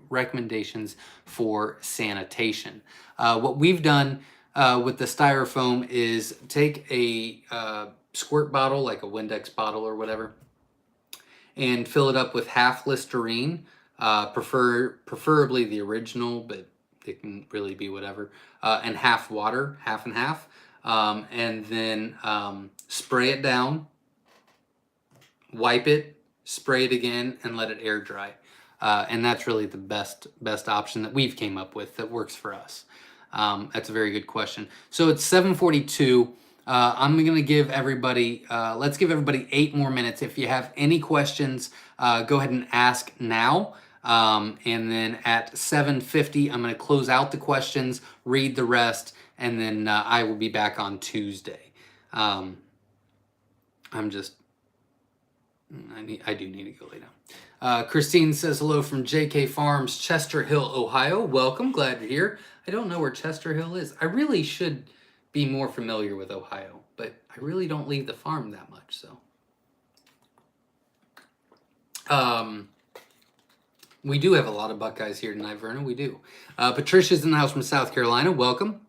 recommendations for sanitation? What we've done with the styrofoam is take a squirt bottle, like a Windex bottle or whatever, and fill it up with half Listerine, preferably the original, but it can really be whatever, and half water, half and half, and then spray it down, wipe it, spray it again, and let it air dry. And that's really the best option that we've came up with that works for us. That's a very good question. So it's 7:42. I'm going to give everybody, let's give everybody 8 more minutes. If you have any questions, go ahead and ask now. And then at 7:50, I'm going to close out the questions, read the rest, and then I will be back on Tuesday. I do need to go lay down. Christine says hello from JK Farms, Chester Hill, Ohio. Welcome, glad you're here. I don't know where Chester Hill is. I really should be more familiar with Ohio, but I really don't leave the farm that much, so. We do have a lot of Buckeyes here tonight, Verna, we do. Patricia's in the house from South Carolina, welcome.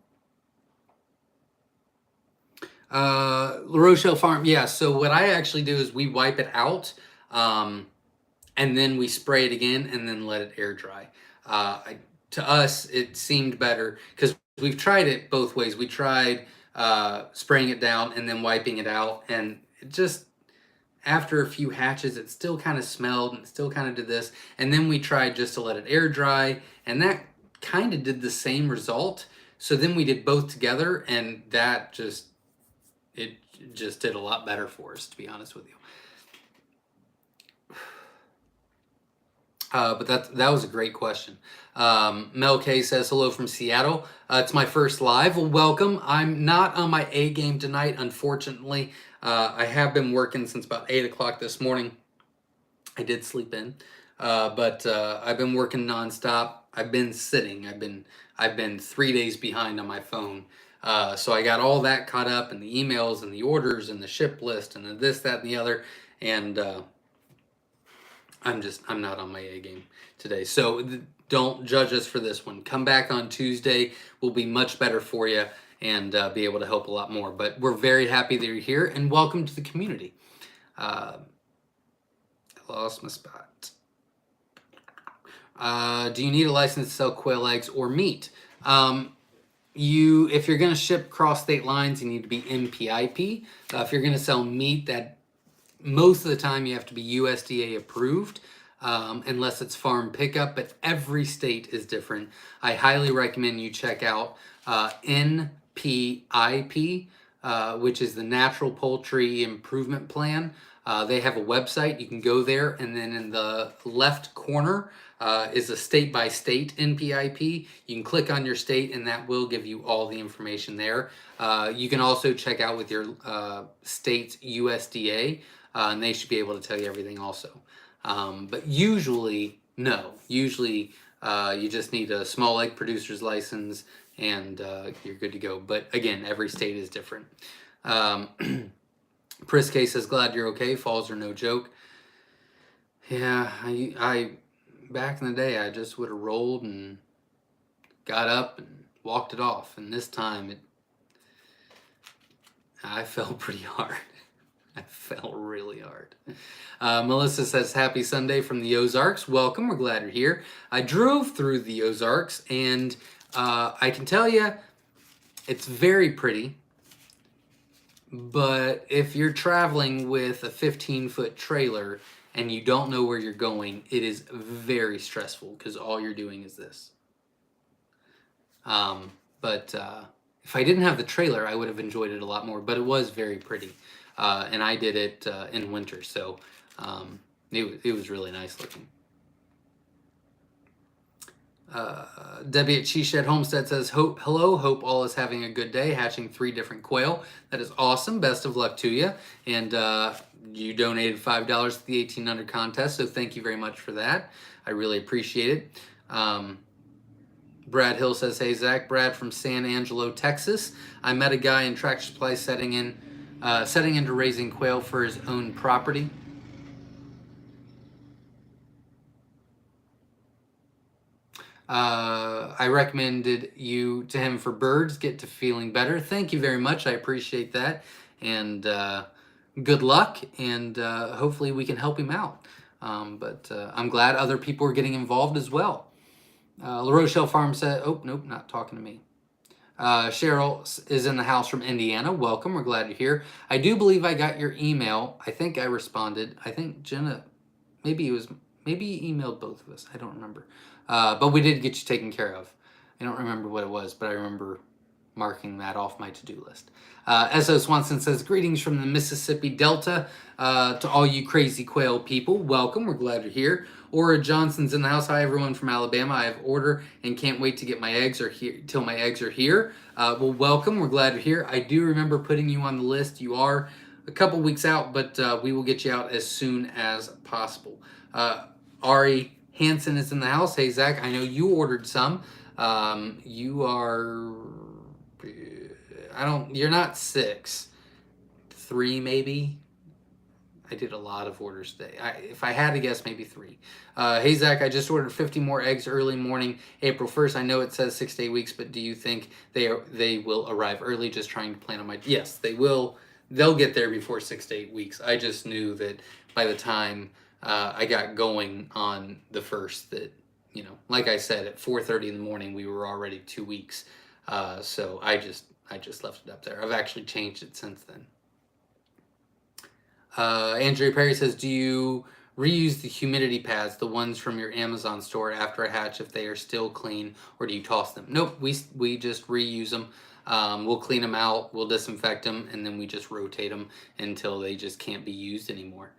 La Rochelle Farm, yeah, so what I actually do is we wipe it out, and then we spray it again, and then let it air dry. To us, it seemed better, because we've tried it both ways. We tried spraying it down and then wiping it out, and it just, after a few hatches, it still kind of smelled, and it still kind of did this, and then we tried just to let it air dry, and that kind of did the same result. So then we did both together, and that just, it just did a lot better for us, to be honest with you. But that was a great question. Mel K says, hello from Seattle. It's my first live. Well, welcome. I'm not on my A game tonight, unfortunately. I have been working since about 8 o'clock this morning. I did sleep in, but I've been working nonstop. I've been sitting. I've been 3 days behind on my phone. So I got all that caught up, and the emails and the orders and the ship list and the this, that, and the other. And I'm not on my A game today. So don't judge us for this one. Come back on Tuesday. We'll be much better for you and be able to help a lot more. But we're very happy that you're here, and welcome to the community. I lost my spot. Do you need a license to sell quail eggs or meat? If you're going to ship cross state lines, you need to be MPIP. If you're going to sell meat, that most of the time you have to be USDA approved, unless it's farm pickup, but every state is different. I highly recommend you check out NPIP, which is the Natural Poultry Improvement Plan. They have a website. You can go there, and then in the left corner is a state by state NPIP. You can click on your state, and that will give you all the information there. You can also check out with your state's USDA, and they should be able to tell you everything also. But usually, no. Usually, you just need a small egg producer's license, and you're good to go. But again, every state is different. Priske says, glad you're okay. Falls are no joke. Yeah, I back in the day, I just would have rolled and got up and walked it off. And this time, I fell pretty hard. I fell really hard. Melissa says, happy Sunday from the Ozarks. Welcome. We're glad you're here. I drove through the Ozarks, and I can tell you, it's very pretty. But if you're traveling with a 15-foot trailer and you don't know where you're going, it is very stressful because all you're doing is this. But if I didn't have the trailer, I would have enjoyed it a lot more. But it was very pretty. And I did it in winter, so it was really nice looking. Debbie at She Shed Homestead says, hello, hope all is having a good day, hatching 3 different quail. That is awesome. Best of luck to you. And you donated $5 to the 1800 contest, so thank you very much for that. I really appreciate it. Brad Hill says, hey, Zach. Brad from San Angelo, Texas. I met a guy in Tractor Supply setting into raising quail for his own property. I recommended you to him for birds. Get to feeling better. Thank you very much. I appreciate that. And good luck. And hopefully we can help him out. But I'm glad other people are getting involved as well. La Rochelle Farm said, oh, nope, not talking to me. Cheryl is in the house from Indiana. Welcome. We're glad you're here. I do believe I got your email. I think I responded. I think Jenna, maybe you emailed both of us. I don't remember. But we did get you taken care of. I don't remember what it was, but I remember marking that off my to-do list. S.O. Swanson says, greetings from the Mississippi Delta to all you crazy quail people. Welcome. We're glad you're here. Aura Johnson's in the house. Hi, everyone from Alabama. I have order and can't wait to get my eggs till my eggs are here. Well, welcome. We're glad you're here. I do remember putting you on the list. You are a couple weeks out, but we will get you out as soon as possible. Ari Hansen is in the house. Hey, Zach, I know you ordered some. You are, you're not 6, 3 maybe. I did a lot of orders today. If I had to guess, maybe 3. Hey, Zach, I just ordered 50 more eggs early morning, April 1st. I know it says 6 to 8 weeks, but do you think they will arrive early? Just trying to plan on my... Yes, they will. They'll get there before 6 to 8 weeks. I just knew that by the time I got going on the 1st that, you know, like I said, at 4:30 in the morning, we were already 2 weeks. So I just left it up there. I've actually changed it since then. Andrea Perry says, do you reuse the humidity pads, the ones from your Amazon store after a hatch if they are still clean, or do you toss them? Nope, we just reuse them. We'll clean them out, we'll disinfect them, and then we just rotate them until they just can't be used anymore.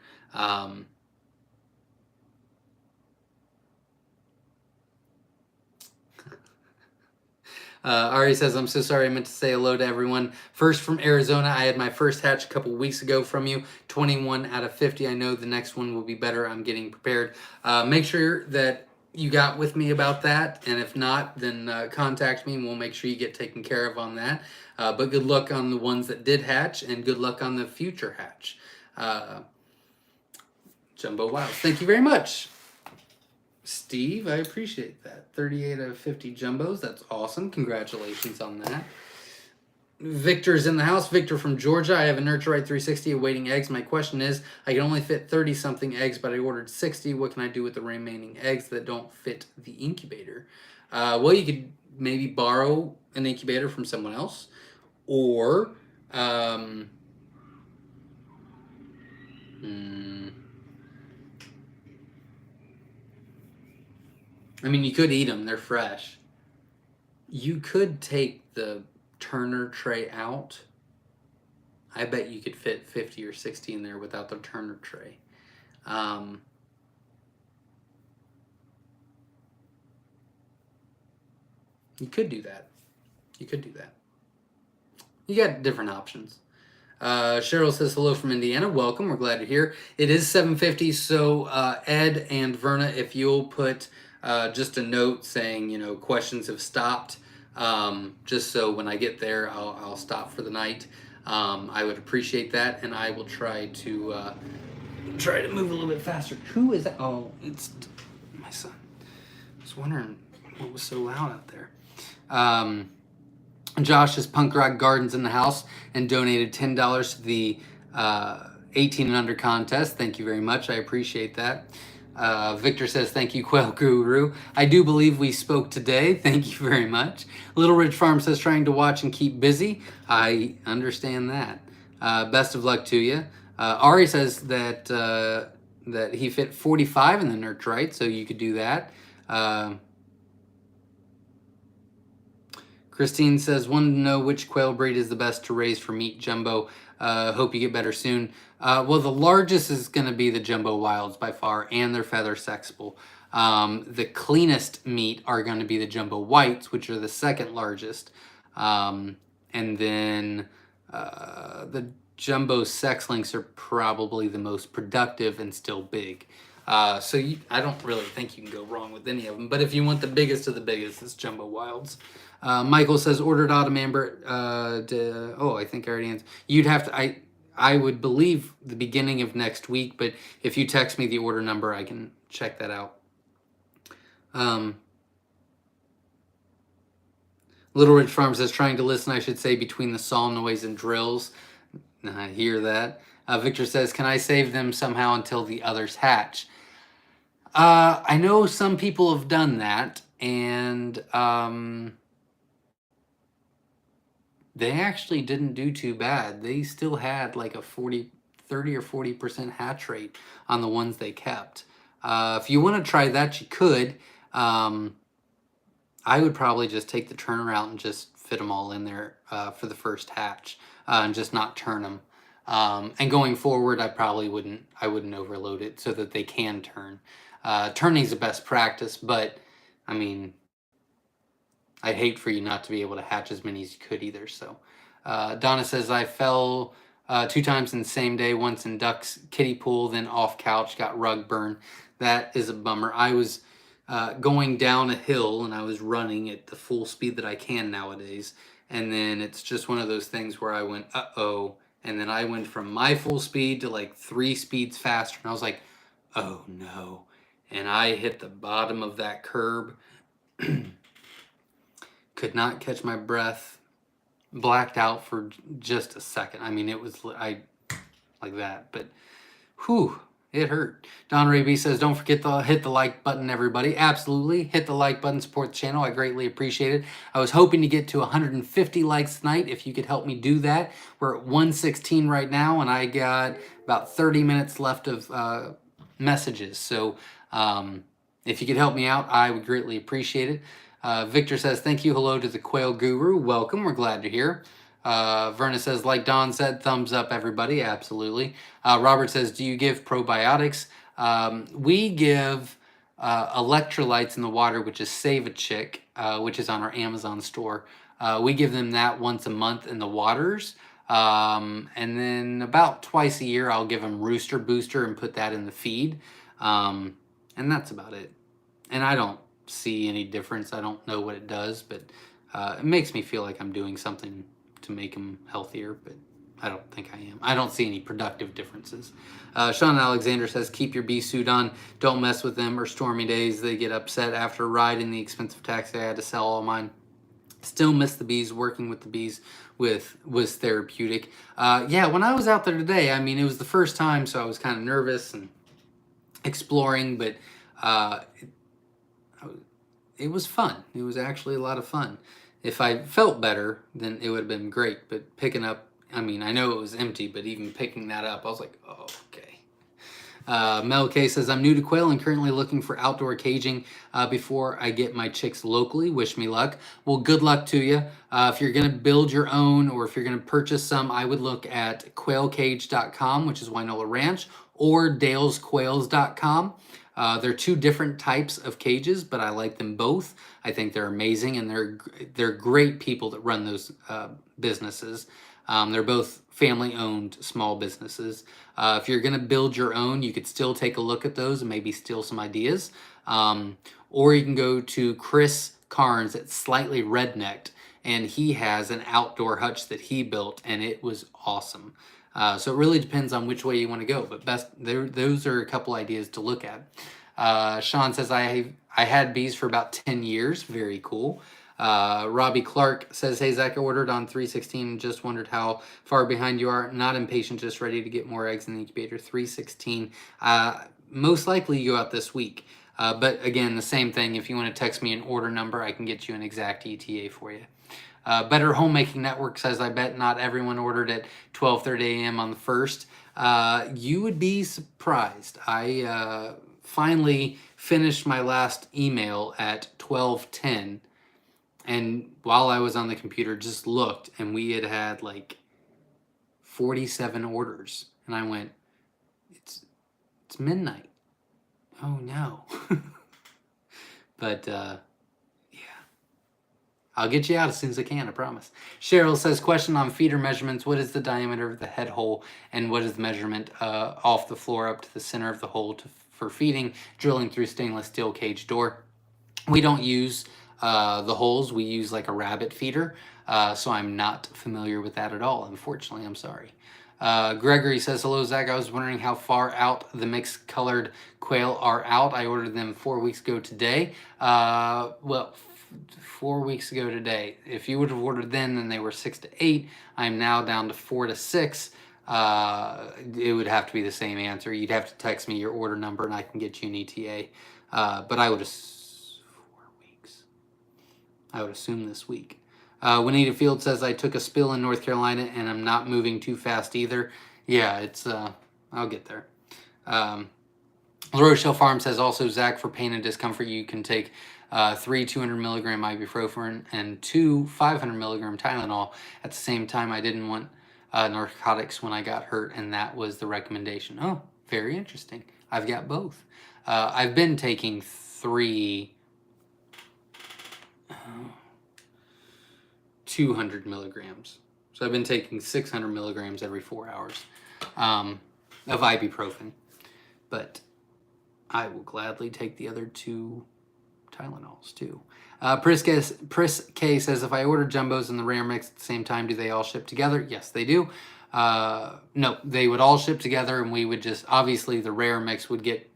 Ari says, I'm so sorry, I meant to say hello to everyone. First from Arizona, I had my first hatch a couple weeks ago from you, 21 out of 50. I know the next one will be better. I'm getting prepared. Make sure that you got with me about that, and if not, then contact me and we'll make sure you get taken care of on that. But good luck on the ones that did hatch, and good luck on the future hatch. Jumbo Wiles, thank you very much. Steve, I appreciate that. 38 out of 50 jumbos. That's awesome. Congratulations on that. Victor's in the house. Victor from Georgia. I have a Nurture Right 360 awaiting eggs. My question is, I can only fit 30-something eggs, but I ordered 60. What can I do with the remaining eggs that don't fit the incubator? Well, you could maybe borrow an incubator from someone else, or I mean, you could eat them. They're fresh. You could take the Turner tray out. I bet you could fit 50 or 60 in there without the Turner tray. You could do that. You could do that. You got different options. Cheryl says hello from Indiana. Welcome. We're glad you're here. It is 7:50, so Ed and Verna, if you'll put just a note saying, questions have stopped, just so when I get there, I'll stop for the night. I would appreciate that, and I will try to move a little bit faster. Who is that? Oh, it's my son. I was wondering what was so loud out there. Josh's Punk Rock Gardens in the house and donated $10 to the 18 and under contest. Thank you very much. I appreciate that. Victor says, thank you, Quail Guru. I do believe we spoke today. Thank you very much. Little Ridge Farm says, trying to watch and keep busy. I understand that. Best of luck to you. Ari says that that he fit 45 in the Nurture, right? So you could do that. Christine says, wanted to know which quail breed is the best to raise for meat, Jumbo. Hope you get better soon. Well, the largest is going to be the Jumbo Wilds by far, and they're feather sexable. The cleanest meat are going to be the Jumbo Whites, which are the second largest. And then the Jumbo Sex Links are probably the most productive and still big. So I don't really think you can go wrong with any of them. But if you want the biggest of the biggest, it's Jumbo Wilds. Michael says, ordered Autumn Amber. I think I already answered. You'd have to, I would believe the beginning of next week, but if you text me the order number, I can check that out. Little Ridge Farm says, trying to listen, I should say, between the saw noise and drills. I hear that. Victor says, can I save them somehow until the others hatch? I know some people have done that, and they actually didn't do too bad. They still had like a 30 or 40% hatch rate on the ones they kept. If you want to try that, you could. I would probably just take the turner out and just fit them all in there for the first hatch and just not turn them. And going forward, I wouldn't overload it so that they can turn. Turning is the best practice, but I mean, I'd hate for you not to be able to hatch as many as you could either. So Donna says, I fell 2 times in the same day, once in Duck's kiddie pool, then off couch, got rug burn. That is a bummer. I was going down a hill and I was running at the full speed that I can nowadays. And then it's just one of those things where I went, uh-oh. And then I went from my full speed to like 3 speeds faster. And I was like, oh no. And I hit the bottom of that curb. Could not catch my breath. Blacked out for just a second. I mean, it was like that. But whew, it hurt. Don Ray B says, don't forget to hit the like button, everybody. Absolutely. Hit the like button, support the channel. I greatly appreciate it. I was hoping to get to 150 likes tonight. If you could help me do that. We're at 116 right now, and I got about 30 minutes left of messages. So if you could help me out, I would greatly appreciate it. Victor says, thank you. Hello to the Quail Guru. Welcome. We're glad you're here. Verna says, like Don said, thumbs up, everybody. Absolutely. Robert says, do you give probiotics? We give electrolytes in the water, which is Save a Chick, which is on our Amazon store. We give them that once a month in the waters. And then about twice a year, I'll give them Rooster Booster and put that in the feed. And that's about it. And I don't see any difference. I don't know what it does, but it makes me feel like I'm doing something to make them healthier, but I don't think I am. I don't see any productive differences. Sean Alexander says, keep your bee suit on. Don't mess with them or stormy days. They get upset after a ride in the expensive taxi. I had to sell all mine. Still miss the bees. Working with the bees was therapeutic. Yeah, when I was out there today, I mean, it was the first time, so I was kind of nervous and exploring, but it was fun. It was actually a lot of fun. If I felt better, then it would have been great. But picking up, I mean, I know it was empty, but even picking that up, I was like, oh, okay. Mel K says, I'm new to quail and currently looking for outdoor caging before I get my chicks locally. Wish me luck. Well, good luck to you. If you're going to build your own or if you're going to purchase some, I would look at quailcage.com, which is Wynola Ranch, or dalesquails.com. They're two different types of cages, but I like them both. I think they're amazing, and they're great people that run those businesses. They're both family-owned small businesses. If you're going to build your own, you could still take a look at those and maybe steal some ideas. Or you can go to Chris Carnes at Slightly Rednecked, and he has an outdoor hutch that he built, and it was awesome. So it really depends on which way you want to go, but those are a couple ideas to look at. Sean says, I had bees for about 10 years. Very cool. Robbie Clark says, hey, Zach, I ordered on 316 and just wondered how far behind you are. Not impatient, just ready to get more eggs in the incubator. 316. Most likely you go out this week. But again, the same thing. If you want to text me an order number, I can get you an exact ETA for you. Better Homemaking Network says, I bet not everyone ordered at 12:30 a.m. on the 1st. You would be surprised. I finally finished my last email at 12:10, and while I was on the computer, just looked, and we had like 47 orders, and I went, it's midnight. Oh no. But I'll get you out as soon as I can, I promise. Cheryl says, question on feeder measurements. What is the diameter of the head hole, and what is the measurement off the floor up to the center of the hole for feeding, drilling through stainless steel cage door? We don't use the holes. We use like a rabbit feeder, so I'm not familiar with that at all. Unfortunately, I'm sorry. Gregory says, hello, Zach. I was wondering how far out the mixed colored quail are out. I ordered them 4 weeks ago today. Well, 4 weeks ago today. If you would have ordered then they were 6 to 8. I'm now down to 4 to 6. It would have to be the same answer. You'd have to text me your order number and I can get you an ETA. But I would 4 weeks. I would assume this week. Juanita Field says, I took a spill in North Carolina and I'm not moving too fast either. Yeah, it's I'll get there. Myshire Farm says, also, Zach, for pain and discomfort, you can take 3 200 milligram ibuprofen and 2 500 milligram Tylenol at the same time. I didn't want narcotics when I got hurt, and that was the recommendation. Oh, very interesting. I've got both. I've been taking 200 milligrams. So I've been taking 600 milligrams every 4 hours of ibuprofen. But I will gladly take the other 2 Tylenols too. Pris K says, if I order jumbos and the rare mix at the same time, do they all ship together? Yes, they do. No, they would all ship together, and we would just, obviously the rare mix would get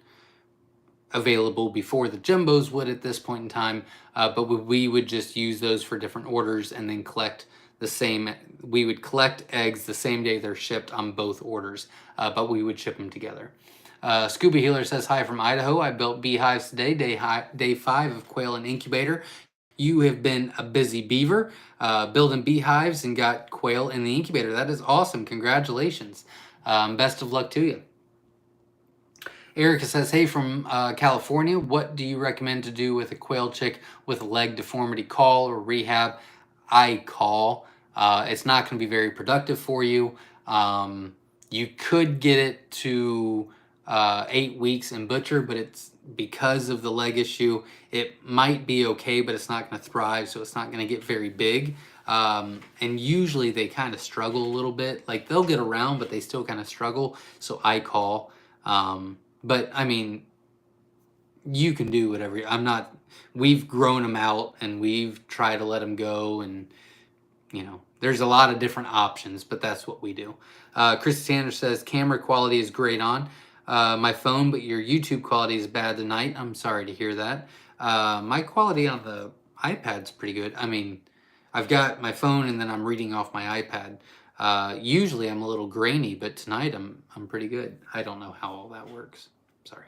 available before the jumbos would at this point in time, but we would just use those for different orders and then collect the same. We would collect eggs the same day they're shipped on both orders, but we would ship them together. Scuba Healer says, hi from Idaho. I built beehives today, day 5 of quail and incubator. You have been a busy beaver building beehives and got quail in the incubator. That is awesome. Congratulations. Best of luck to you. Erica says, hey, from California, what do you recommend to do with a quail chick with a leg deformity? Call or rehab? I call. It's not going to be very productive for you. You could get it to 8 weeks and butcher, but it's because of the leg issue, it might be okay, but it's not going to thrive, so it's not going to get very big. And usually they kind of struggle a little bit. Like, they'll get around, but they still kind of struggle, so I call. But I mean, you can do whatever. We've grown them out and we've tried to let them go, and you know, there's a lot of different options, but that's what we do. Chris Sanders says, camera quality is great on my phone, but your YouTube quality is bad tonight. I'm sorry to hear that. My quality on the iPad's pretty good. I mean, I've got my phone and then I'm reading off my iPad. Usually I'm a little grainy, but tonight I'm pretty good. I don't know how all that works. Sorry.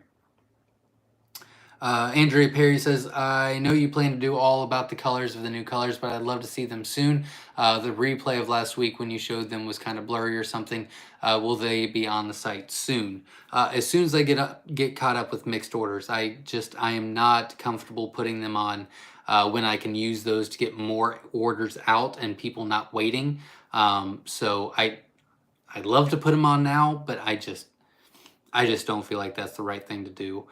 Andrea Perry says, I know you plan to do all about the colors of the new colors, but I'd love to see them soon. The replay of last week when you showed them was kind of blurry or something. Will they be on the site soon? As soon as I get caught up with mixed orders, I am not comfortable putting them on when I can use those to get more orders out and people not waiting. So I'd love to put them on now, but I just don't feel like that's the right thing to do.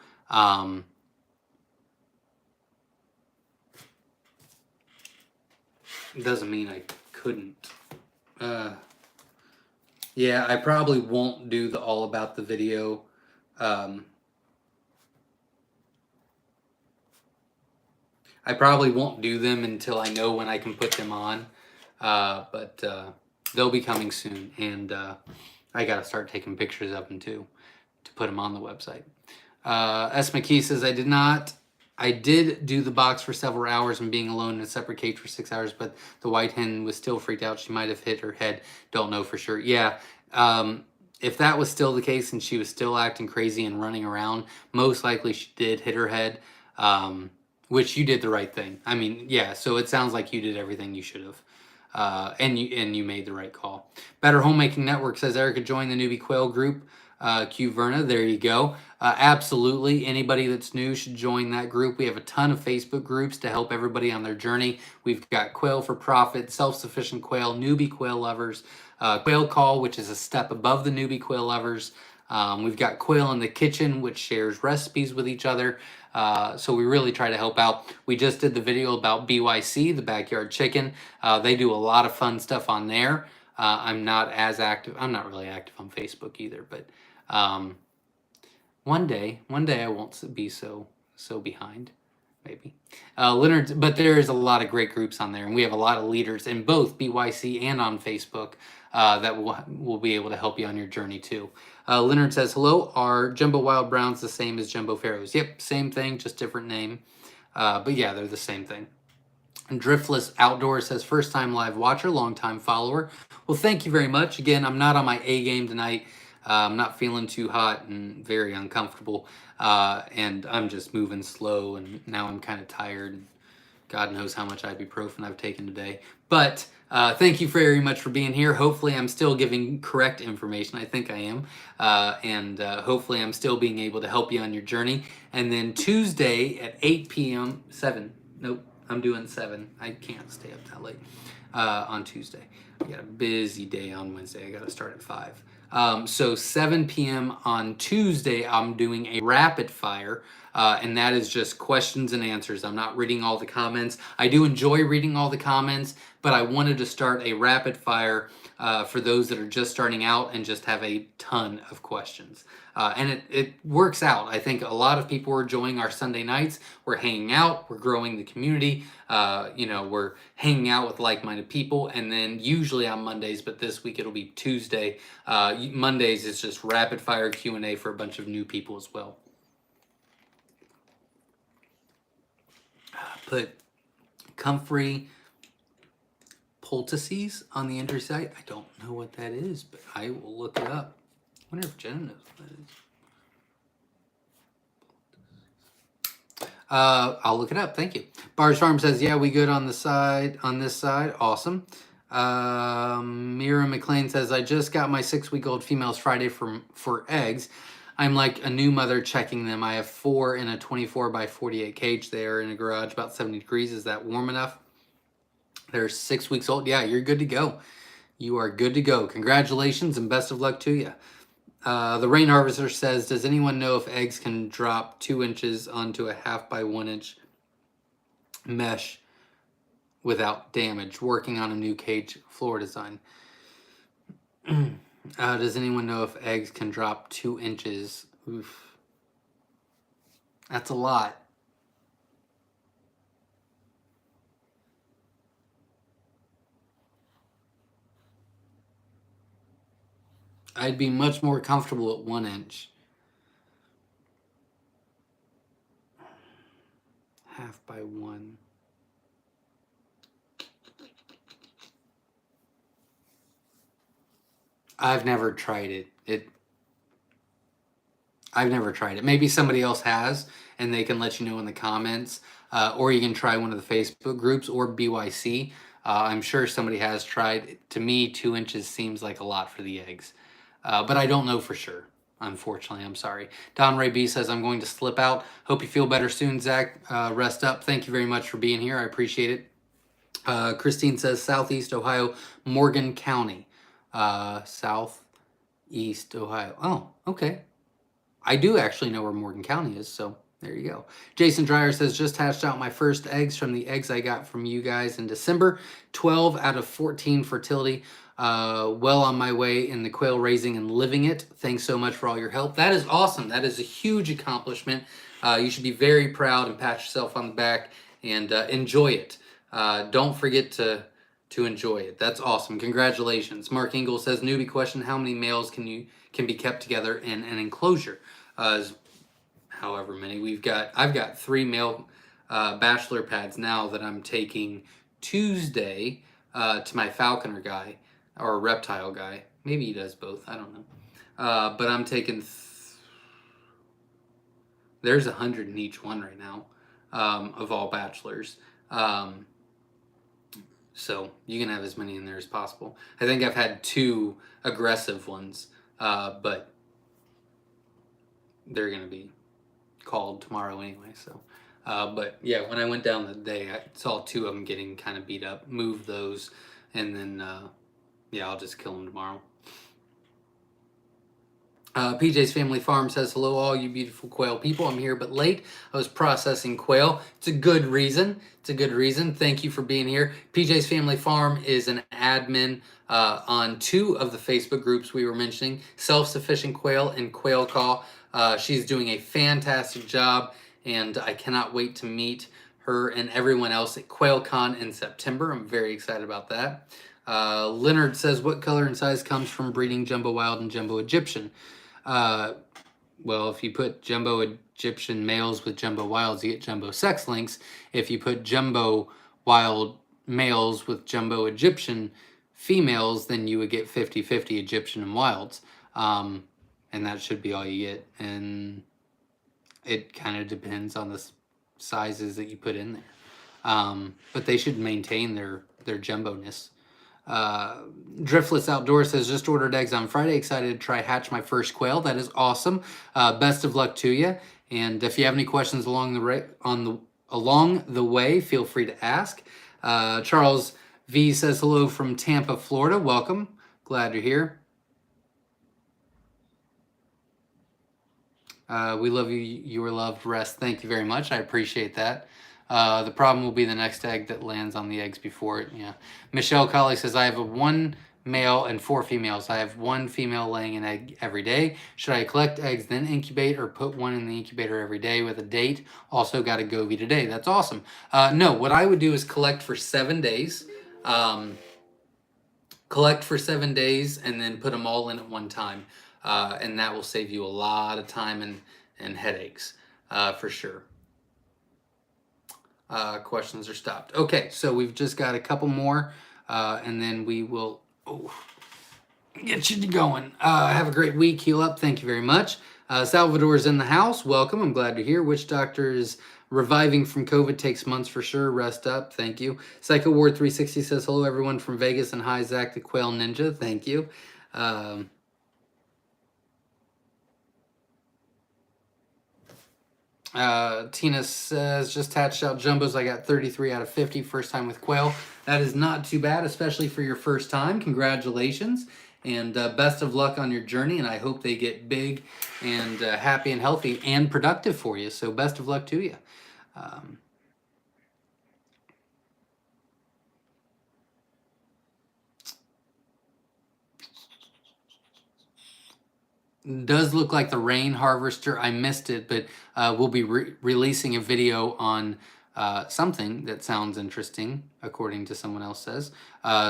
It doesn't mean I couldn't. Yeah, I probably won't do the all about the video. I probably won't do them until I know when I can put them on. But they'll be coming soon, and I got to start taking pictures of them too to put them on the website. S. McKee says, I did do the box for several hours and being alone in a separate cage for 6 hours, but the white hen was still freaked out. She might have hit her head. Don't know for sure. Yeah. If that was still the case and she was still acting crazy and running around, most likely she did hit her head, which you did the right thing. I mean, yeah, so it sounds like you did everything you should have. And you made the right call. Better Homemaking Network says, Erica, join the newbie quail group. Q Verna, there you go. Absolutely, anybody that's new should join that group. We have a ton of Facebook groups to help everybody on their journey. We've got Quail for Profit, Self-Sufficient Quail, Newbie Quail Lovers, Quail Call, which is a step above the Newbie Quail Lovers. We've got Quail in the Kitchen, which shares recipes with each other. So we really try to help out. We just did the video about BYC, the Backyard Chicken. They do a lot of fun stuff on there. I'm not as active. I'm not really active on Facebook either, but one day I won't be so behind, maybe. Leonard, but there is a lot of great groups on there, and we have a lot of leaders in both BYC and on Facebook that will be able to help you on your journey too. Leonard says, hello, are Jumbo Wild Browns the same as Jumbo Pharaohs? Yep, same thing, just different name. But yeah, they're the same thing. And Driftless Outdoors says, first time live watcher, long time follower. Well, thank you very much. Again, I'm not on my A game tonight. I'm not feeling too hot and very uncomfortable. And I'm just moving slow, and now I'm kind of tired. And God knows how much ibuprofen I've taken today. But thank you very much for being here. Hopefully I'm still giving correct information. I think I am. And hopefully I'm still being able to help you on your journey. And then Tuesday at 8 p.m., 7. Nope, I'm doing 7. I can't stay up that late on Tuesday. I got a busy day on Wednesday. I got to start at 5. So 7 p.m. on Tuesday, I'm doing a rapid fire, and that is just questions and answers. I'm not reading all the comments. I do enjoy reading all the comments, but I wanted to start a rapid fire for those that are just starting out and just have a ton of questions. And it works out. I think a lot of people are enjoying our Sunday nights. We're hanging out. We're growing the community. We're hanging out with like-minded people. And then usually on Mondays, but this week it'll be Tuesday. Mondays is just rapid fire Q&A for a bunch of new people as well. Put comfrey poultices on the entry site. I don't know what that is, but I will look it up. I wonder if Jenna knows what that is. I'll look it up. Thank you. Bars Farm says, yeah, we good on the side, on this side. Awesome. Mira McLean says, I just got my 6-week-old females Friday for eggs. I'm like a new mother checking them. I have 4 in a 24 by 48 cage. They are in a garage about 70 degrees. Is that warm enough? They're 6 weeks old. Yeah, you're good to go. You are good to go. Congratulations and best of luck to you. The Rain Harvester says, does anyone know if eggs can drop 2 inches onto a 1/2 by 1 inch mesh without damage? Working on a new cage floor design. Does anyone know if eggs can drop 2 inches? Oof. That's a lot. I'd be much more comfortable at 1 inch. 1/2 by 1. I've never tried it. I've never tried it. Maybe somebody else has, and they can let you know in the comments. Or you can try one of the Facebook groups or BYC. I'm sure somebody has tried. To me, 2 inches seems like a lot for the eggs. But I don't know for sure. Unfortunately, I'm sorry. Don Ray B says, I'm going to slip out. Hope you feel better soon, Zach. Rest up. Thank you very much for being here. I appreciate it. Christine says, Southeast Ohio, Morgan County. Southeast Ohio. Oh, okay. I do actually know where Morgan County is, so there you go. Jason Dreyer says, just hatched out my first eggs from the eggs I got from you guys in December. 12 out of 14 fertility. Well on my way in the quail raising and living it. Thanks so much for all your help. That is awesome. That is a huge accomplishment. You should be very proud and pat yourself on the back and enjoy it. Don't forget to enjoy it. That's awesome. Congratulations. Mark Engel says, newbie question, how many males can be kept together in an enclosure? However many I've got 3 male bachelor pads now that I'm taking Tuesday to my falconer guy or reptile guy. Maybe he does both. I don't know. But I'm taking there's 100 in each one right now of all bachelors. So you can have as many in there as possible. I think I've had 2 aggressive ones, but they're going to be called tomorrow anyway. So, but yeah, when I went down the day, I saw 2 of them getting kind of beat up. Moved those, and then yeah, I'll just kill them tomorrow. PJ's Family Farm says, hello all you beautiful quail people. I'm here but late. I was processing quail. It's a good reason. It's a good reason. Thank you for being here. PJ's Family Farm is an admin on 2 of the Facebook groups we were mentioning, Self-Sufficient Quail and Quail Call. She's doing a fantastic job, and I cannot wait to meet her and everyone else at QuailCon in September. I'm very excited about that. Leonard says, what color and size comes from breeding Jumbo Wild and Jumbo Egyptian? Well, if you put Jumbo Egyptian males with Jumbo Wilds, you get Jumbo sex links. If you put Jumbo Wild males with Jumbo Egyptian females, then you would get 50-50 Egyptian and Wilds. And that should be all you get. And it kind of depends on the sizes that you put in there. But they should maintain their jumbo-ness. Driftless Outdoor says, just ordered eggs on Friday. Excited to try hatch my first quail. That is awesome. Best of luck to you. And if you have any questions along the way, feel free to ask. Charles V says, hello from Tampa, Florida. Welcome. Glad you're here. We love you. You are loved. Rest. Thank you very much. I appreciate that. The problem will be the next egg that lands on the eggs before it. Yeah. Michelle Colley says, I have 1 male and 4 females. I have 1 female laying an egg every day. Should I collect eggs, then incubate, or put 1 in the incubator every day with a date? Also got a Govey today. That's awesome. No, what I would do is collect for 7 days. Collect for 7 days and then put them all in at one time. And that will save you a lot of time and headaches for sure. Questions are stopped. Okay, so we've just got a couple more, and then we will get you going. Have a great week. Heal up. Thank you very much. Salvador's in the house. Welcome. I'm glad you're here. Witch Doctor is reviving from COVID. Takes months for sure. Rest up. Thank you. Psycho Ward 360 says, hello, everyone from Vegas, and hi, Zach the Quail Ninja. Thank you. Tina says, just hatched out jumbos. I got 33 out of 50 first time with quail. That is not too bad, especially for your first time. Congratulations, and best of luck on your journey, and I hope they get big and happy and healthy and productive for you. So best of luck to you. Does look like the rain harvester. I missed it, but we'll be releasing a video on something that sounds interesting, according to someone else says.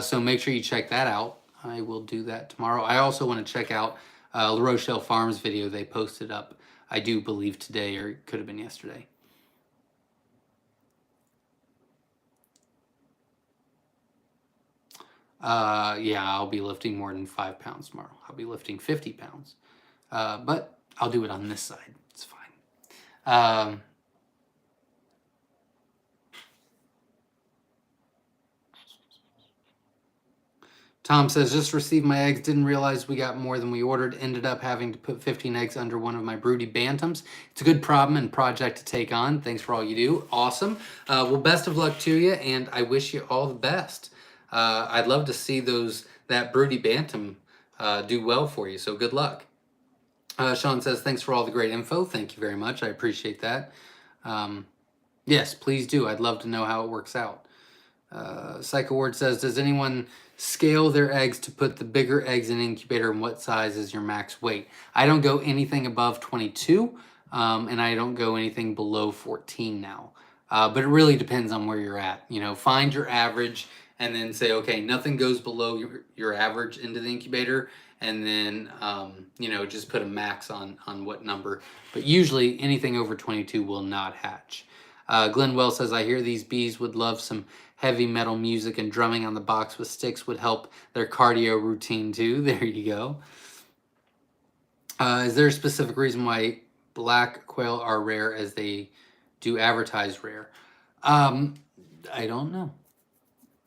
So make sure you check that out. I will do that tomorrow. I also want to check out La Rochelle Farms video they posted up, I do believe today, or it could have been yesterday. Yeah, I'll be lifting more than 5 pounds tomorrow. I'll be lifting 50 pounds. but I'll do it on this side. It's fine. Tom says, just received my eggs. Didn't realize we got more than we ordered. Ended up having to put 15 eggs under one of my broody bantams. It's a good problem and project to take on. Thanks for all you do. Awesome. Well, best of luck to you, and I wish you all the best. I'd love to see that broody bantam do well for you, so good luck. Sean says, thanks for all the great info. Thank you very much. I appreciate that. Yes, please do. I'd love to know how it works out. Psycho Ward says, does anyone scale their eggs to put the bigger eggs in incubator, and what size is your max weight? I don't go anything above 22, and I don't go anything below 14 now. But it really depends on where you're at. You know, find your average and then say, okay, nothing goes below your average into the incubator, and then, you know, just put a max on what number. But usually anything over 22 will not hatch. Glenn Wells says, I hear these bees would love some heavy metal music, and drumming on the box with sticks would help their cardio routine too. There you go. Is there a specific reason why black quail are rare as they do advertise rare? I don't know.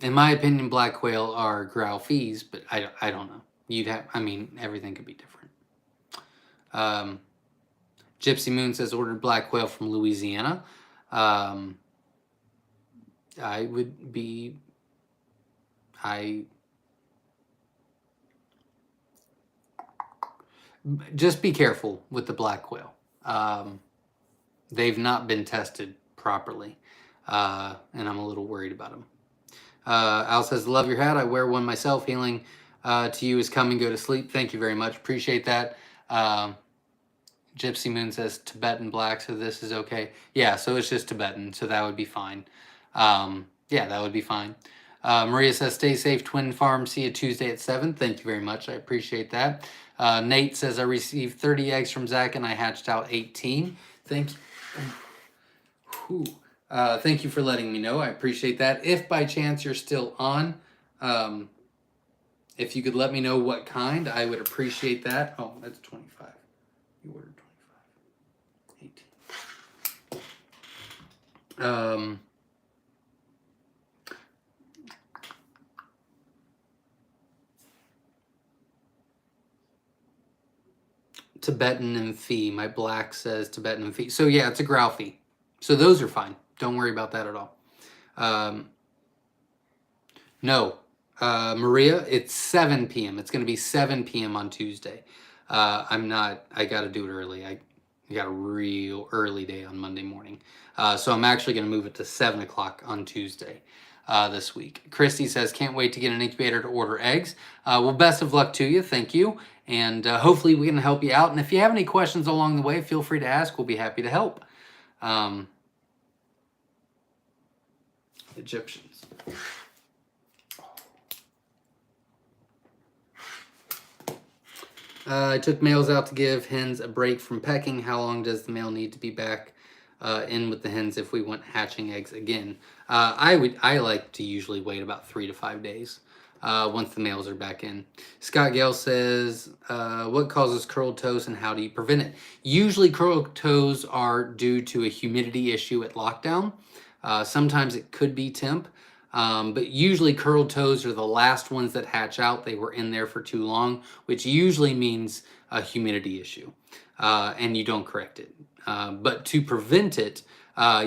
In my opinion, black quail are growl fees, but I don't know. Everything could be different. Gypsy Moon says, ordered black quail from Louisiana. Just be careful with the black quail. They've not been tested properly, and I'm a little worried about them. Al says, love your hat. I wear one myself. Healing to you is come and go to sleep. Thank you very much. Appreciate that. Gypsy Moon says Tibetan black, so this is okay. Yeah, so it's just Tibetan, so that would be fine. Yeah, that would be fine. Maria says, stay safe, Twin Farm. See you Tuesday at 7. Thank you very much. I appreciate that. Nate says, I received 30 eggs from Zach, and I hatched out 18. Thank you. Thank you for letting me know. I appreciate that. If by chance you're still on, if you could let me know what kind, I would appreciate that. Oh, that's 25. You ordered 25. 18. Tibetan and fee. My black says Tibetan and fee. So yeah, it's a growl fee. So those are fine. Don't worry about that at all. No, Maria, it's 7 p.m. It's going to be 7 p.m. on Tuesday. I got to do it early. I got a real early day on Monday morning. So I'm actually going to move it to 7 o'clock on Tuesday this week. Christy says, can't wait to get an incubator to order eggs. Well, best of luck to you. Thank you. And hopefully we can help you out. And if you have any questions along the way, feel free to ask. We'll be happy to help. Egyptians. I took males out to give hens a break from pecking. How long does the male need to be back in with the hens if we want hatching eggs again? I like to usually wait about 3 to 5 days once the males are back in. Scott Gale says, what causes curled toes and how do you prevent it? Usually curled toes are due to a humidity issue at lockdown. Sometimes it could be temp. But usually curled toes are the last ones that hatch out. They were in there for too long, which usually means a humidity issue, and you don't correct it. But to prevent it,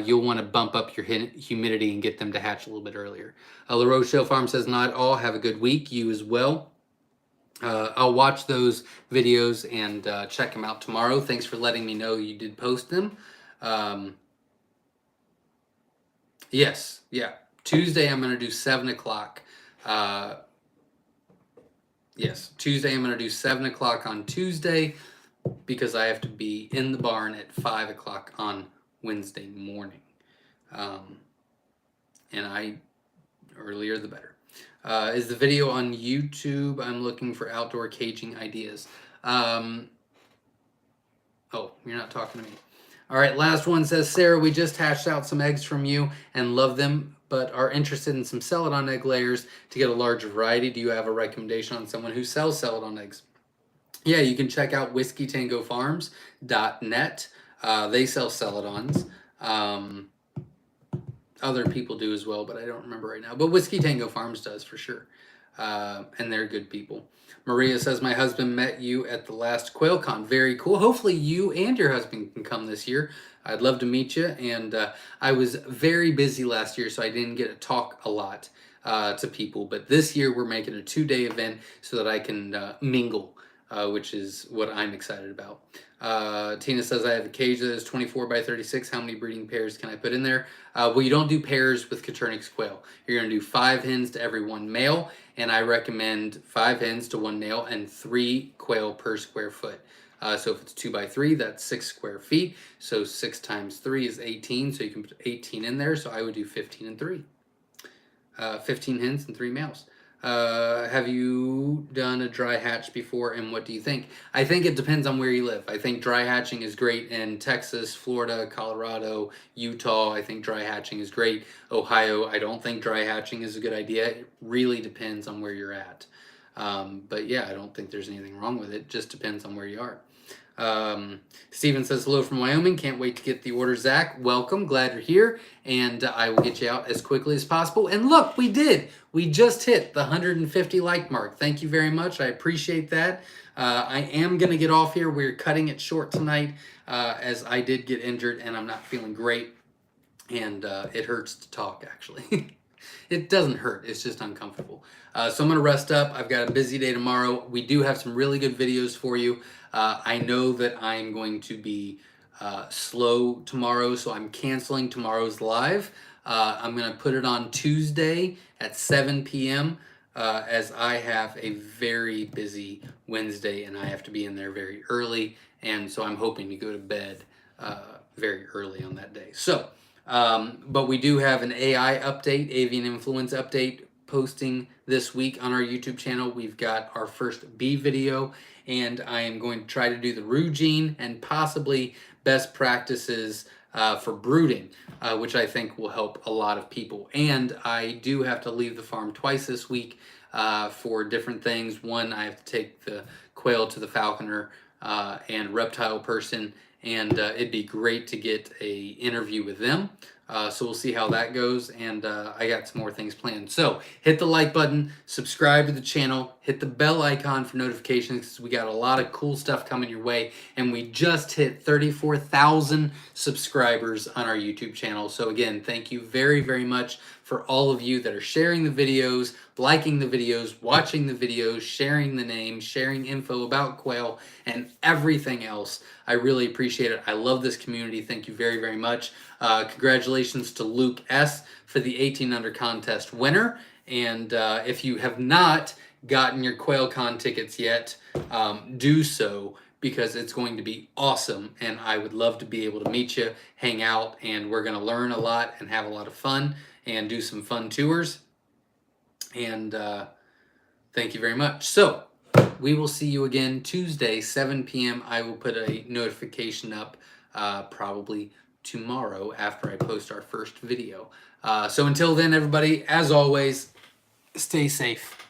you'll want to bump up your humidity and get them to hatch a little bit earlier. La Rochelle Farm says, not all. Have a good week. You as well. I'll watch those videos and check them out tomorrow. Thanks for letting me know you did post them. Yes, yeah. Tuesday, I'm going to do 7 o'clock. Yes, Tuesday, I'm going to do 7 o'clock on Tuesday because I have to be in the barn at 5 o'clock on Wednesday morning. Earlier the better. Is the video on YouTube? I'm looking for outdoor caging ideas. Oh, you're not talking to me. All right, last one says, Sarah, we just hatched out some eggs from you and love them, but are interested in some Celadon egg layers to get a larger variety. Do you have a recommendation on someone who sells Celadon eggs? yeah, you can check out whiskeytangofarms.net. They sell celadons. Other people do as well, but I don't remember right now. But Whiskey Tango Farms does for sure. And they're good people. Maria says, my husband met you at the last QuailCon. Very cool. Hopefully you and your husband can come this year. I'd love to meet you. And I was very busy last year, so I didn't get to talk a lot to people. But this year we're making a 2-day event so that I can mingle, which is what I'm excited about. Tina says, I have a cage that is 24 by 36. How many breeding pairs can I put in there? Well, you don't do pairs with Coturnix quail. You're going to do 5 hens to every 1 male, and I recommend 5 hens to 1 male and 3 quail per square foot. So if it's 2 by 3, that's 6 square feet. So 6 times 3 is 18. So you can put 18 in there. So I would do 15 and 3. 15 hens and 3 males. Have you done a dry hatch before, and what do you think? I think it depends on where you live. I think dry hatching is great in Texas, Florida, Colorado, Utah. I think dry hatching is great. Ohio, I don't think dry hatching is a good idea. It really depends on where you're at. But yeah, I don't think there's anything wrong with it. Just depends on where you are. Steven says, hello from Wyoming. Can't wait to get the order, Zach. Welcome. Glad you're here. And I will get you out as quickly as possible. And look, we did. We just hit the 150 like mark. Thank you very much. I appreciate that. I am going to get off here. We're cutting it short tonight as I did get injured and I'm not feeling great. And it hurts to talk, actually. It doesn't hurt. It's just uncomfortable. So I'm going to rest up. I've got a busy day tomorrow. We do have some really good videos for you. I know that I'm going to be slow tomorrow, so I'm canceling tomorrow's live. I'm going to put it on Tuesday at 7 p.m. As I have a very busy Wednesday and I have to be in there very early. And so I'm hoping to go to bed very early on that day. So, but we do have an AI update, avian influenza update, posting this week on our YouTube channel. We've got our first bee video, and I am going to try to do the Rue gene and possibly best practices for brooding, which I think will help a lot of people. And I do have to leave the farm twice this week for different things. One, I have to take the quail to the falconer and reptile person, and it'd be great to get a interview with them. So we'll see how that goes, and I got some more things planned. So hit the like button, subscribe to the channel, hit the bell icon for notifications, because we got a lot of cool stuff coming your way, and we just hit 34,000 subscribers on our YouTube channel. So again, thank you very, very much for all of you that are sharing the videos, liking the videos, watching the videos, sharing the name, sharing info about quail, and everything else. I really appreciate it. I love this community. Thank you very, very much. Congratulations to Luke S. for the 18 Under contest winner. And if you have not gotten your QuailCon tickets yet, do so, because it's going to be awesome. And I would love to be able to meet you, hang out, and we're going to learn a lot and have a lot of fun and do some fun tours. And thank you very much. So we will see you again Tuesday, 7 p.m. I will put a notification up probably tomorrow after I post our first video. So until then, everybody, as always, stay safe.